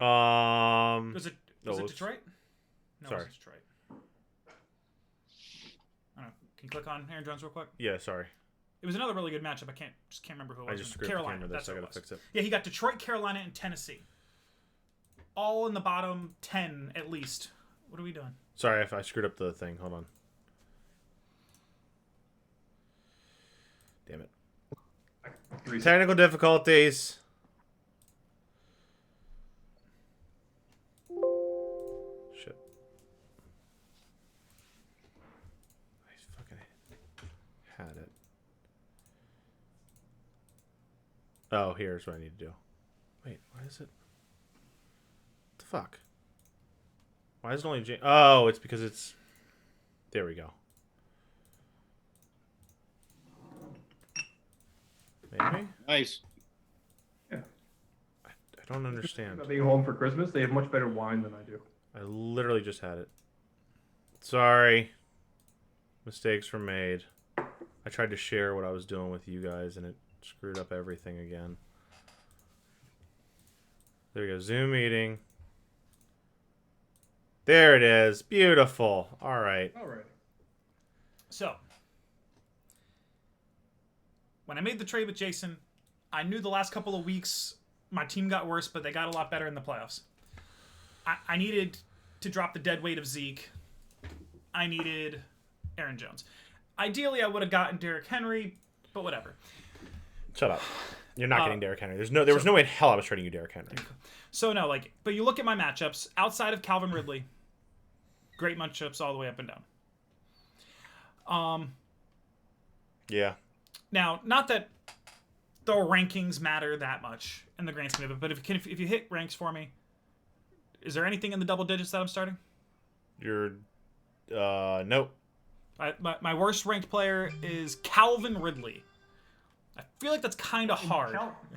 Was it Detroit? No, sorry. it was Detroit. I don't know. Can you click on Aaron Jones real quick? Yeah, sorry. It was another really good matchup. I can't remember who it was. I just screwed Carolina. the camera That's so I what gotta it was. fix it. Yeah, he got Detroit, Carolina, and Tennessee. All in the bottom 10 at least. What are we doing? Sorry if I screwed up the thing. Hold on. Damn it. Technical difficulties. Shit. I fucking had it. Oh, here's what I need to do. Wait, why is it? What the fuck? Why is it only Oh, it's because it's... There we go. Maybe? Nice. Yeah. I don't understand. About being home for Christmas, they have much better wine than I do. I literally just had it. Sorry. Mistakes were made. I tried to share what I was doing with you guys, and it screwed up everything again. There we go. Zoom meeting. There it is. Beautiful. All right. All right. So, when I made the trade with Jason, I knew the last couple of weeks my team got worse, but they got a lot better in the playoffs. I needed to drop the dead weight of Zeke. I needed Aaron Jones. Ideally, I would have gotten Derrick Henry, but whatever. Shut up. You're not getting Derrick Henry. There was no way in hell I was trading you Derrick Henry. So no, but you look at my matchups outside of Calvin Ridley, great matchups all the way up and down. Yeah. Now, not that the rankings matter that much in the grand scheme of it, but if you hit ranks for me, is there anything in the double digits that I'm starting? You're nope. My worst ranked player is Calvin Ridley. I feel like that's kind of hard.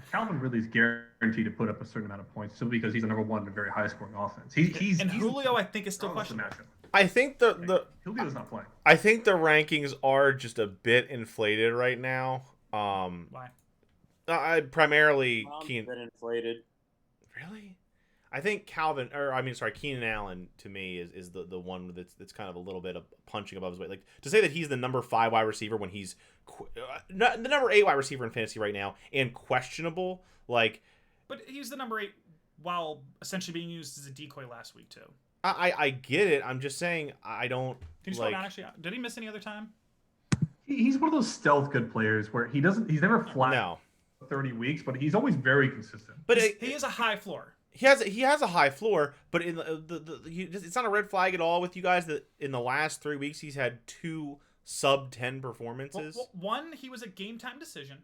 Calvin Ridley's guaranteed to put up a certain amount of points simply because he's the number one in a very high scoring offense. He's Julio, I think, is still questionable. I think Julio's not playing. I think the rankings are just a bit inflated right now. Why? I primarily Been inflated. Really? I think Keenan Allen to me is the one that's kind of a little bit of punching above his weight. Like to say that he's the number 5 wide receiver when he's the number 8 wide receiver in fantasy right now and questionable. Like, but he's the number 8 while essentially being used as a decoy last week too. I get it. I'm just saying I don't. Can you slow down? Actually, did he miss any other time? He's one of those stealth good players where he's never flat. No. 30 weeks, but he's always very consistent. But he has a high floor. He has a high floor, but in it's not a red flag at all with you guys that in the last 3 weeks he's had 2 sub 10 performances. Well, one, he was a game time decision.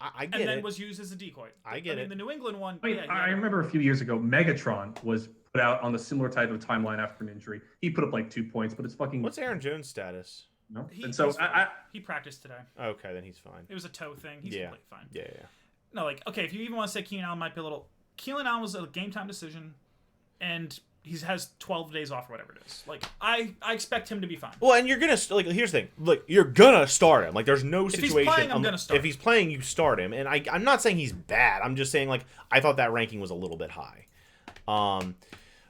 I get it. And then was used as a decoy. I get it. The New England one. I remember a few years ago, Megatron was put out on the similar type of timeline after an injury. He put up like 2 points, but it's fucking. What's Aaron Jones' status? No. He practiced today. Okay, then he's fine. It was a toe thing. He's completely fine. Yeah. No, okay, if you even want to say Keenan Allen might be a little. Keenan Allen was a game time decision, and he has 12 days off or whatever it is. Like I expect him to be fine. Well, and you're gonna here's the thing. Look, you're gonna start him. Like there's no situation. If he's playing, I'm gonna start. If he's playing, you start him. And I'm not saying he's bad. I'm just saying I thought that ranking was a little bit high.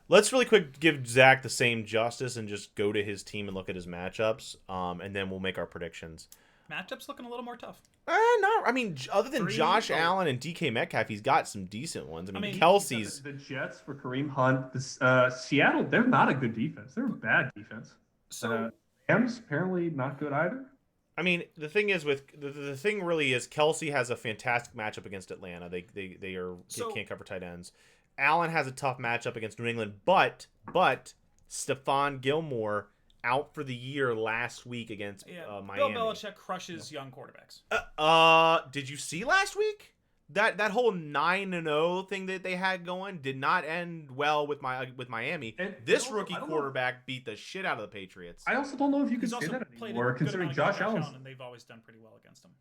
Let's really quick give Zach the same justice and just go to his team and look at his matchups. And then we'll make our predictions. Matchups looking a little more tough. No, I mean, other than Josh Allen and DK Metcalf, he's got some decent ones. I mean Kelsey's... The Jets for Kareem Hunt. Seattle, they're not a good defense. They're a bad defense. So Rams, apparently not good either. I mean, the thing is the thing really is Kelsey has a fantastic matchup against Atlanta. They can't cover tight ends. Allen has a tough matchup against New England, but Stephon Gilmore out for the year last week against Miami. Bill Belichick crushes young quarterbacks. Did you see last week? That whole 9-0 thing that they had going did not end well with Miami. And this rookie quarterback beat the shit out of the Patriots. I also don't know if you can say that anymore, considering Josh Allen. And they've always done pretty well against him.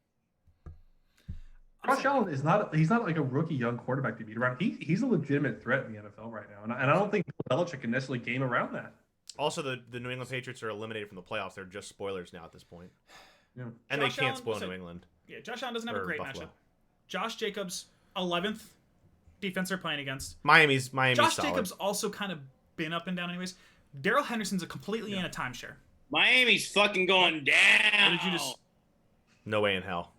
Josh Allen is not—he's not like a rookie young quarterback to beat around. He's a legitimate threat in the NFL right now, and I don't think Bill Belichick can necessarily game around that. Also, the New England Patriots are eliminated from the playoffs. They're just spoilers now at this point. Yeah. And Josh they can't spoil New England. Yeah, Josh Allen doesn't have a great Buffalo. matchup. Josh Jacobs, 11th defense they're playing against. Miami's Josh solid. Jacobs also kind of been up and down anyways. Daryl Henderson's completely in a timeshare. Miami's fucking going down. What did you just... No way in hell.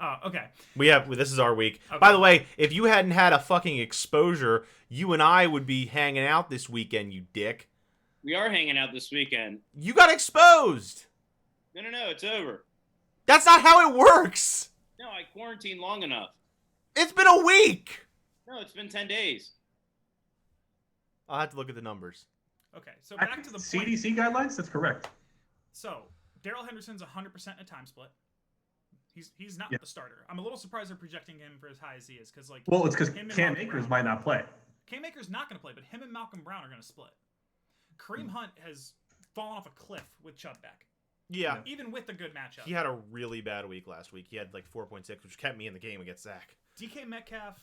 Oh, okay. This is our week. Okay. By the way, if you hadn't had a fucking exposure, you and I would be hanging out this weekend, you dick. We are hanging out this weekend. You got exposed. No, it's over. That's not how it works. No, I quarantined long enough. It's been a week. No, it's been 10 days. I'll have to look at the numbers. Okay, so back to the point. CDC guidelines. That's correct. So Daryl Henderson's 100% in a time split. He's not Yeah. the starter. I'm a little surprised they're projecting him for as high as he is because Well, it's because him and Cam Malcolm Akers Brown- might not play. Cam Akers not going to play, but him and Malcolm Brown are going to split. Kareem Hunt has fallen off a cliff with Chubb back, Yeah. even with a good matchup. He had a really bad week last week. He had like 4.6, which kept me in the game against Zach. DK Metcalf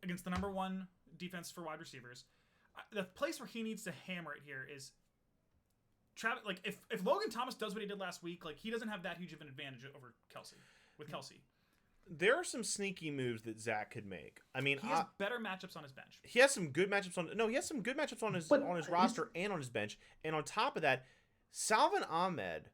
against the number one defense for wide receivers. The place where he needs to hammer it here is Travis. Like if Logan Thomas does what he did last week, like he doesn't have that huge of an advantage over Kelsey. With Kelsey, There are some sneaky moves that Zach could make. I mean, he has better matchups on his bench. he has some good matchups on. No, he has some good matchups on his roster and on his bench. And on top of that, Salvin Ahmed,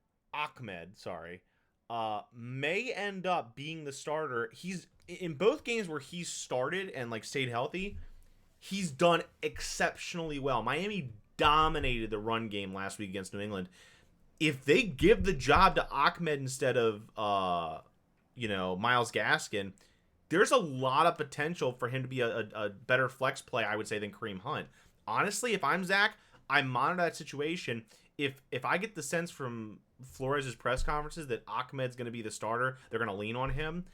may end up being the starter. He's in both games where he's started and like stayed healthy. He's done exceptionally well. Miami dominated the run game last week against New England. If they give the job to Ahmed instead of Myles Gaskin, there's a lot of potential for him to be a better flex play, I would say, than Kareem Hunt. Honestly, if I'm Zach, I monitor that situation. If I get the sense from Flores' press conferences that Ahmed's going to be the starter, they're going to lean on him,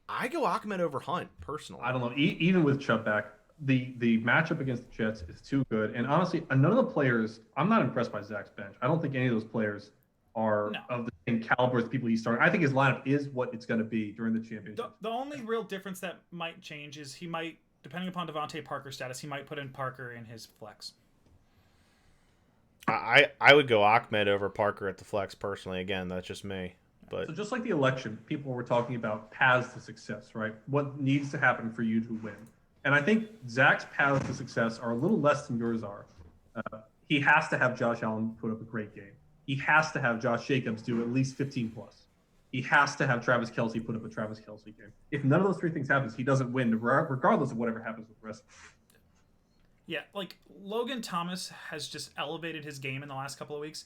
I go Ahmed over Hunt, personally. I don't know. Even with Chubb back, the matchup against the Jets is too good. And honestly, none of the players, I'm not impressed by Zach's bench. I don't think any of those players are of the same caliber as the people he's starting. I think his lineup is what it's going to be during the championship. The only real difference that might change is he might, depending upon Devontae Parker's status, he might put in Parker in his flex. I would go Ahmed over Parker at the flex, personally. Again, that's just me. But So just like the election, people were talking about paths to success, right? What needs to happen for you to win? And I think Zach's paths to success are a little less than yours are. He has to have Josh Allen put up a great game. He has to have Josh Jacobs do at least 15 plus. He has to have Travis Kelce put up a Travis Kelce game. If none of those three things happens, he doesn't win, regardless of whatever happens with the rest. Yeah, like Logan Thomas has just elevated his game in the last couple of weeks.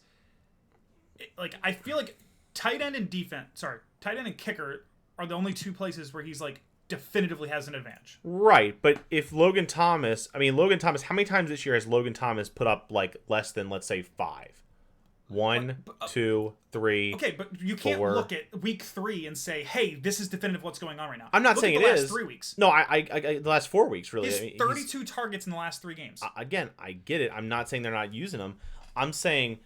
I feel like tight end and kicker are the only two places where he's like definitively has an advantage. right, but if Logan Thomas, how many times this year has Logan Thomas put up like less than, let's say, 5? 1, 2, 3. Okay, but you can't 4. look at week 3 and say, "Hey, this is definitive what's going on right now." I'm not Look saying at the it last is. 3 weeks. No, I the last 4 weeks really. He has 32 targets in the last 3 games. Again, I get it. I'm not saying they're not using him. I'm saying,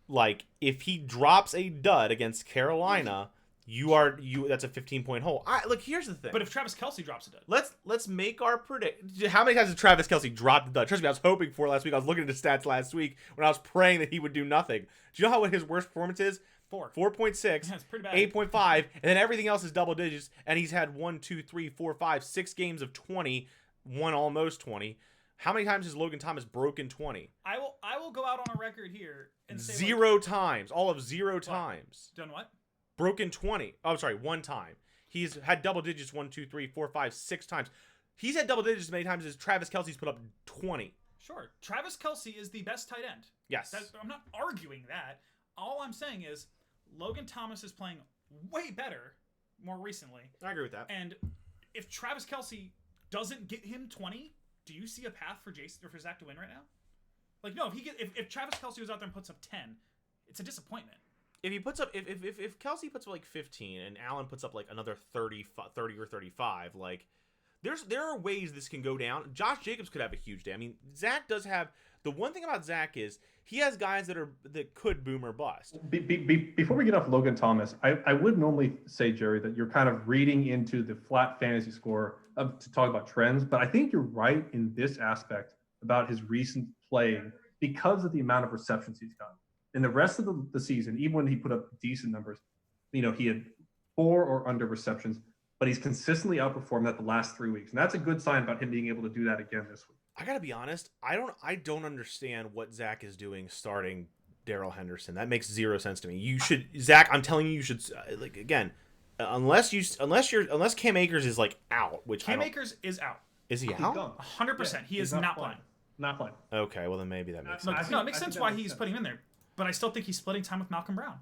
like, if he drops a dud against Carolina, that's a 15-point hole. Look, here's the thing. But if Travis Kelce drops a dud, Let's make our predict. How many times did Travis Kelce drop the dud? Trust me, I was hoping for last week. I was looking at his stats last week when I was praying that he would do nothing. Do you know what his worst performance is? 4.6, Yeah, it's pretty bad. 8.5, and then everything else is double digits. And he's had 6 games of 20, one almost 20. How many times has Logan Thomas broken 20? I will go out on a record here and say 0 times. All of 0 times. Done what? Broken 20. Oh, sorry, 1 time. He's had double digits 1, 2, 3, 4, 5, 6 times. He's had double digits as many times as Travis Kelce's put up 20. Sure. Travis Kelce is the best tight end. Yes. I'm not arguing that. All I'm saying is Logan Thomas is playing way better more recently. I agree with that. And if Travis Kelce doesn't get him 20, do you see a path for Zach to win right now? Like, no, if Travis Kelce goes out there and puts up 10, it's a disappointment. If he puts up, if Kelsey puts up like 15 and Allen puts up like another 30 or 35, like there are ways this can go down. Josh Jacobs could have a huge day. I mean, Zach does have, the one thing about Zach is he has guys that could boom or bust. Before we get off Logan Thomas, I would normally say, Jerry, that you're kind of reading into the flat fantasy score to talk about trends, but I think you're right in this aspect about his recent playing because of the amount of receptions he's gotten. In the rest of the season, even when he put up decent numbers, he had 4 or under receptions. but he's consistently outperformed that the last 3 weeks, and that's a good sign about him being able to do that again this week. I gotta be honest. I don't understand what Zach is doing starting Daryl Henderson. That makes zero sense to me. You should, Zach. I'm telling you, you should like again, unless Cam Akers is like out, which Cam Akers is out. Is he He's out? gone. 100%. He is not playing. Not playing. Okay, well then maybe that makes No, sense. it makes sense why he's putting him in there, but I still think he's splitting time with Malcolm Brown.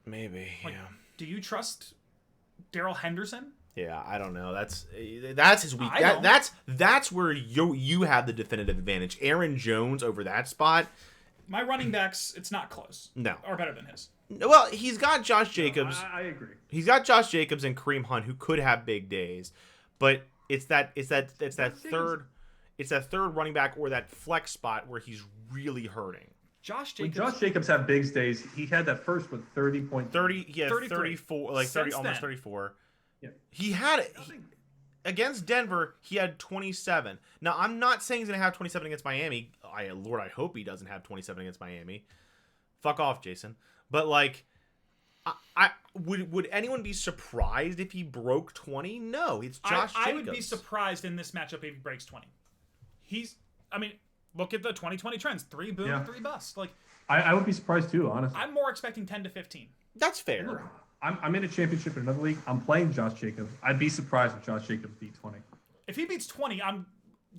Maybe, Like, yeah. Do you trust Daryl Henderson? Yeah, I don't know. That's his weak. That's where you have the definitive advantage. Aaron Jones over that spot. My running backs, it's not close. No, are better than his. Well, he's got Josh Jacobs. No, I agree. He's got Josh Jacobs and Kareem Hunt who could have big days, but it's that third running back or that flex spot where he's really hurting. Josh When Jacobs. Josh Jacobs had big days, he had that first with 30. He had 34, like 30, almost then. 34. Yeah. He had it against Denver. He had 27. Now I'm not saying he's gonna have 27 against Miami. Lord, I hope he doesn't have 27 against Miami. Fuck off, Jason. But like, I would anyone be surprised if he broke 20? No, it's Josh Jacobs. I would be surprised in this matchup if he breaks 20. Look at the 2020 trends: 3 boom, 3 bust. Like, I would be surprised too, honestly. I'm more expecting 10 to 15. That's fair. Look, I'm in a championship in another league. I'm playing Josh Jacobs. I'd be surprised if Josh Jacobs beat 20. If he beats 20,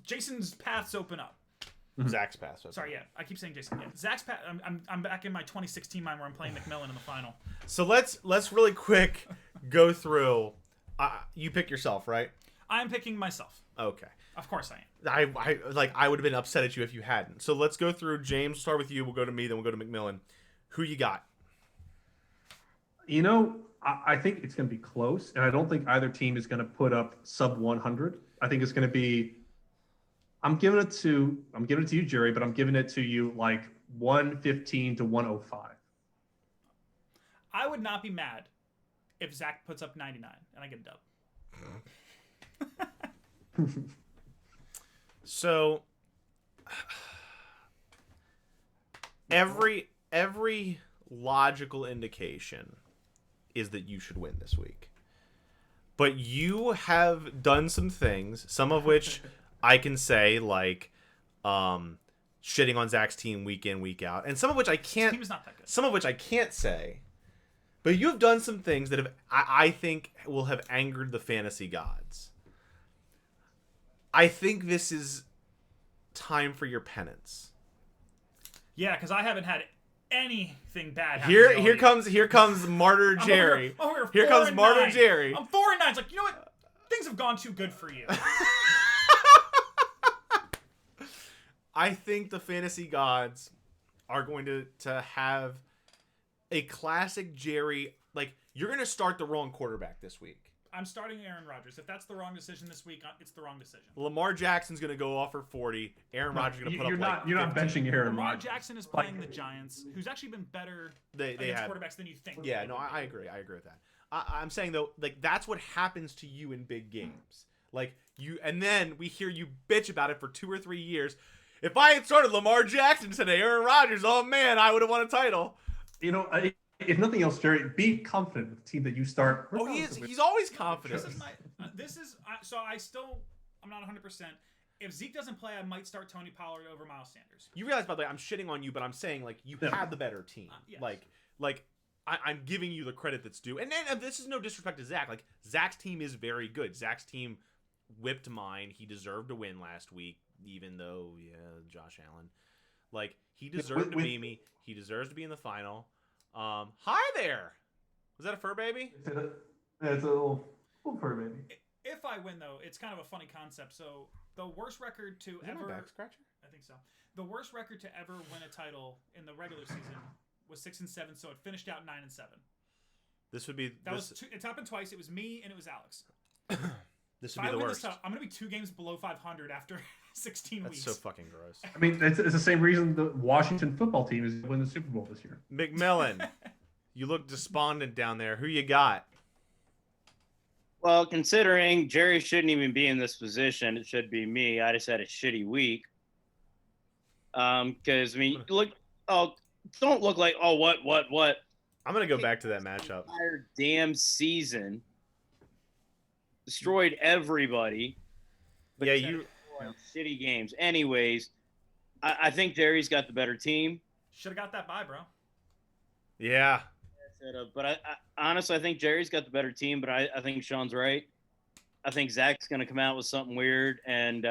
Jason's paths open up. Zach's pass. Sorry, yeah, I keep saying Jason. Yeah, Zach's path. I'm back in my 2016 mind where I'm playing McMillan in the final. So let's really quick go through. You pick yourself, right? I'm picking myself. Okay. Of course I am. I would have been upset at you if you hadn't. So let's go through. James, we'll start with you. We'll go to me, then we'll go to McMillan. Who you got? You know, I think it's going to be close, and I don't think either team is going to put up sub 100. I think it's going to be. I'm giving it to you, Jerry, but I'm giving it to you like 115 to 105. I would not be mad if Zach puts up 99 and I get a dub. So every logical indication is that you should win this week. But you have done some things, some of which I can say, like shitting on Zach's team week in, week out, and some of which I can't. His team is not that good. Some of which I can't say. But you have done some things that I think will have angered the fantasy gods. I think this is time for your penance. Yeah, because I haven't had anything bad happen. Here comes Martyr Jerry. Here comes Martyr Jerry. I'm 4-9. It's like, you know what? Things have gone too good for you. I think the fantasy gods are going to have a classic Jerry. Like, you're going to start the wrong quarterback this week. I'm starting Aaron Rodgers. If that's the wrong decision this week, it's the wrong decision. Lamar Jackson's going to go off for 40. Aaron Rodgers is going to put up You're not 15. benching Aaron Lamar Rodgers. Jackson is playing the Giants, who's actually been better They against have quarterbacks than you think. Yeah, no, I agree. I agree with that. I'm saying though, like that's what happens to you in big games. Like and then we hear you bitch about it for 2 or 3 years. If I had started Lamar Jackson today, Aaron Rodgers, oh man, I would have won a title. You know, if nothing else, Jerry, be confident with the team that you start. Oh, he's always confident. I'm not 100%. If Zeke doesn't play, I might start Tony Pollard over Miles Sanders. You realize, by the way, I'm shitting on you, but I'm saying like you have the better team. Yes. Like I'm giving you the credit that's due. And then this is no disrespect to Zach. Like Zach's team is very good. Zach's team whipped mine. He deserved to win last week, even though Josh Allen. Like he deserved to be me. He deserves to be in the final. Hi there. Was that a fur baby? It's a little fur baby. If I win, though, it's kind of a funny concept. So the worst record to Is ever... that my back scratcher? I think so. The worst record to ever win a title in the regular season was 6-7, so it finished out 9-7. This would be... It's happened twice. It was me and it was Alex. This would be the worst. I'm going to be 2 games below 500 after 16 That's weeks. so fucking gross. I mean, it's the same reason the Washington football team is winning the Super Bowl this year. McMillan, you look despondent down there. Who you got? Well, considering Jerry shouldn't even be in this position, it should be me. I just had a shitty week. Because I mean, don't look like what. I'm gonna go back to that matchup. Entire damn season. destroyed everybody. But Yeah, you shitty games. Anyways, I think Jerry's got the better team. Should have got that bye, bro. Yeah. But I honestly, I think Jerry's got the better team. But I think Sean's right. I think Zach's going to come out with something weird, and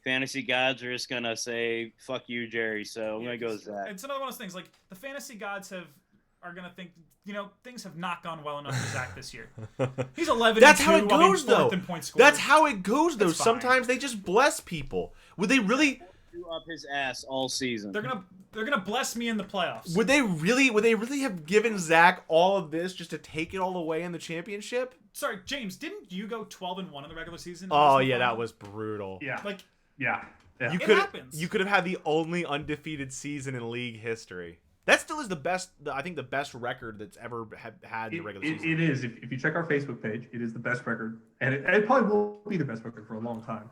fantasy gods are just going to say, fuck you, Jerry. So I'm going to go with Zach. It's another one of those things. Like, the fantasy gods are going to think, things have not gone well enough for Zach this year. He's 11. That's how it goes, though. That's how it goes, though. It's fine. Sometimes they just bless people. Would they really Up his ass all season? They're gonna bless me in the playoffs. Would they really have given Zach all of this just to take it all away in the championship? Sorry, James, didn't you go 12-1 in the regular season? Oh yeah, that was brutal. Yeah. Like, yeah. You could have had the only undefeated season in league history. That still is the best. I think the best record that's ever had in the regular season. It is. If you check our Facebook page, it is the best record, and it probably will be the best record for a long time.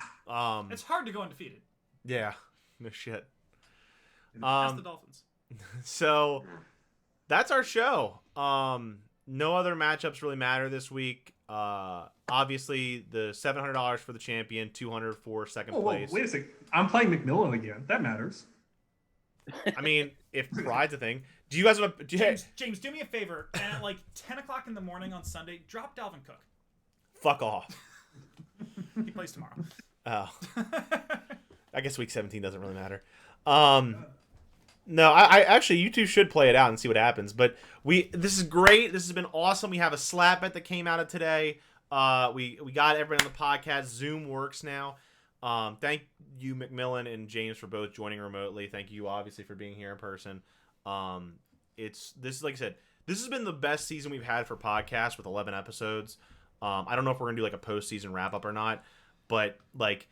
It's hard to go undefeated. Yeah. No shit. That's the Dolphins. So that's our show. No other matchups really matter this week. Obviously the $700 for the champion, $200 for second place. Wait a second. I'm playing McMillan again. That matters. I mean, if pride's a thing, do you guys want to? James, do me a favor, and at like 10 o'clock in the morning on Sunday, drop Dalvin Cook. Fuck off. He plays tomorrow. Oh. I guess week 17 doesn't really matter. No, I actually, you two should play it out and see what happens. But this is great. This has been awesome. We have a slap bet that came out of today. We got everybody on the podcast. Zoom works now. Thank you, McMillan and James, for both joining remotely. Thank you, obviously, for being here in person. This like I said, this has been the best season we've had for podcasts with 11 episodes. I don't know if we're gonna do like a postseason wrap up or not, but like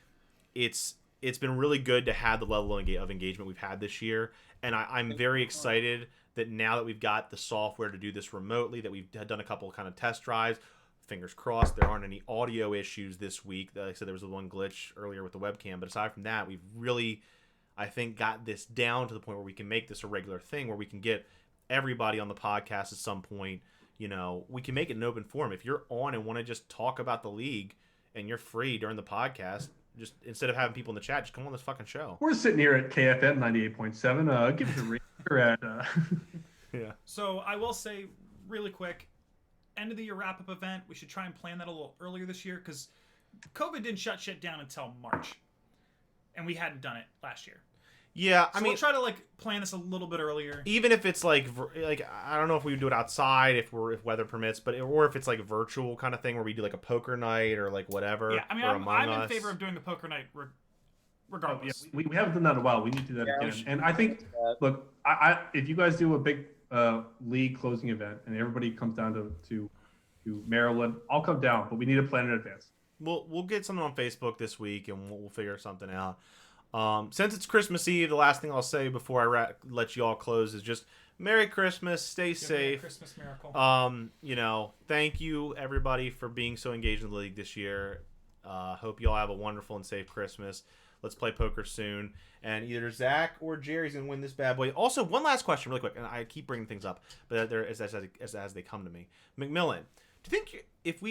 it's been really good to have the level of engagement we've had this year, and I'm very excited that now that we've got the software to do this remotely, that we've done a couple of kind of test drives. Fingers crossed there aren't any audio issues this week. Like I said, there was one glitch earlier with the webcam, but aside from that, we've really, I think, got this down to the point where we can make this a regular thing, where we can get everybody on the podcast at some point. We can make it an open forum. If you're on and want to just talk about the league and you're free during the podcast, just instead of having people in the chat, just come on this fucking show. We're sitting here at KFM 98.7. Give us a ring. We're at. Yeah. So I will say really quick, end of the year wrap up event. We should try and plan that a little earlier this year because COVID didn't shut shit down until March, and we hadn't done it last year. Yeah, I mean, we'll try to plan this a little bit earlier. Even if it's like I don't know if we would do it outside if weather permits, or if it's like a virtual kind of thing where we do like a poker night or like whatever. Yeah, I mean, I'm in favor of doing the poker night regardless. Yeah, we haven't done that in a while. We need to do that again. And I think, look, I if you guys do a big league closing event and everybody comes down to Maryland, I'll come down, but we need to plan in advance. We'll get something on Facebook this week and we'll figure something out. Since it's Christmas Eve, the last thing I'll say before I let you all close is just Merry Christmas, stay safe. Christmas miracle. Thank you everybody for being so engaged in the league this year. Hope you all have a wonderful and safe Christmas. Let's play poker soon, and either Zach or Jerry's gonna win this bad boy. Also, one last question, really quick, and I keep bringing things up, but as they come to me. McMillan, do you think if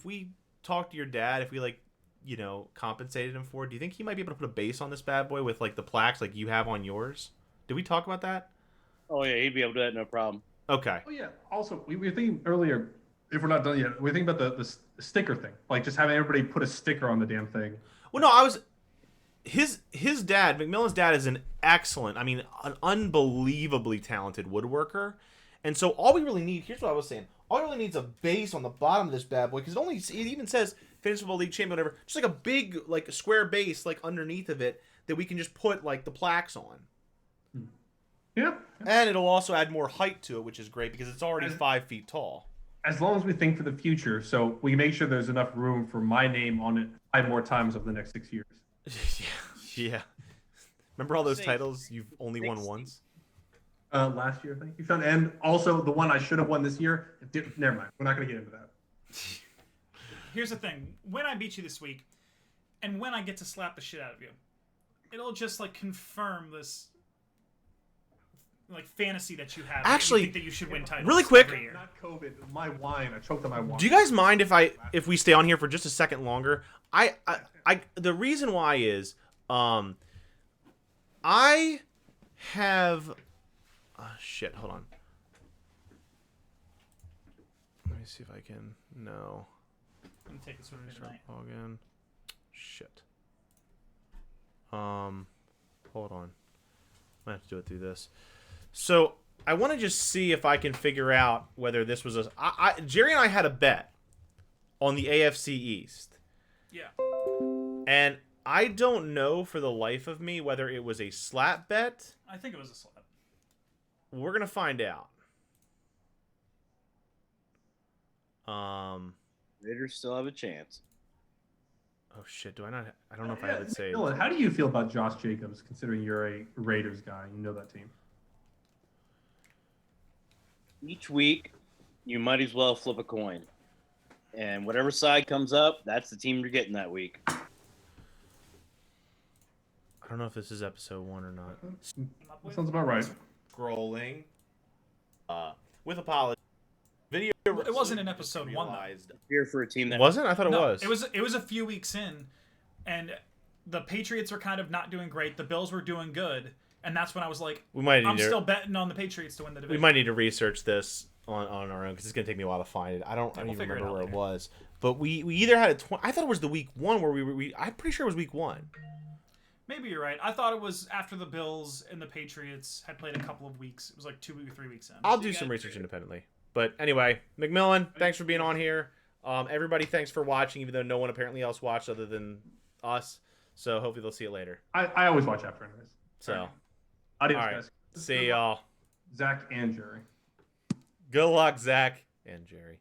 we talk to your dad, if we compensated him for it, do you think he might be able to put a base on this bad boy with like the plaques like you have on yours? Did we talk about that? Oh yeah, he'd be able to do that, no problem. Okay. Oh yeah. Also, we were thinking earlier, if we're not done yet, we were thinking about the sticker thing, like just having everybody put a sticker on the damn thing. Well, no, his dad, McMillan's dad, is an unbelievably talented woodworker, and so all we really need, here's what I was saying, all we really need is a base on the bottom of this bad boy, because it even says Fantasy Football League Champion, whatever, just like a big a square base underneath of it that we can just put the plaques on. Yeah. And it'll also add more height to it, which is great because it's already 5 feet tall. As long as we think for the future, so we make sure there's enough room for my name on it 5 more times over the next 6 years. Yeah. Remember all those titles you've only won once? Last year, I think. And also the one I should have won this year. Never mind. We're not going to get into that. Here's the thing. When I beat you this week, and when I get to slap the shit out of you, it'll just confirm this like fantasy that you have. Actually, you think that you should win titles really quick, every year. Not COVID. My wine. I choked on my wine. do you guys mind if we stay on here for just a second longer? I the reason why is I have shit, hold on. Let me see if I can no. I'm gonna take this with me tonight. Login. Shit. Hold on. I have to do it through this. So I want to just see if I can figure out whether this was a. Jerry and I had a bet on the AFC East, Yeah. and I don't know for the life of me whether it was a slap bet. I think it was a slap. We're gonna find out. Raiders still have a chance. Oh shit! Do I not? I don't know if I have it saved. Dylan, how do you feel about Josh Jacobs, considering you're a Raiders guy? You know that team. Each week, you might as well flip a coin. And whatever side comes up, that's the team you're getting that week. I don't know if this is episode 1 or not. That sounds about right. Scrolling. With apology. Video. It wasn't in episode 1 though. Here for a team that Wasn't? I thought it No, was. It was a few weeks in, and the Patriots were kind of not doing great. The Bills were doing good, and that's when I was like, We might need I'm to. still betting on the Patriots to win the We division. might need to research this on our own because it's gonna take me a while to find it. I don't we'll even figure it remember out where it later. was. But we either had a. I thought it was the week 1 where we. I'm pretty sure it was week 1. Maybe you're right. I thought it was after the Bills and the Patriots had played a couple of weeks. It was like 2 or 3 weeks in. I'll do some research independently. But anyway, McMillan, thanks for being on here. Everybody, thanks for watching, even though no one apparently else watched other than us. So hopefully they'll see it later. I always watch after anyways. So, Adios, all right. guys. See y'all. Zach and Jerry. Good luck, Zach and Jerry.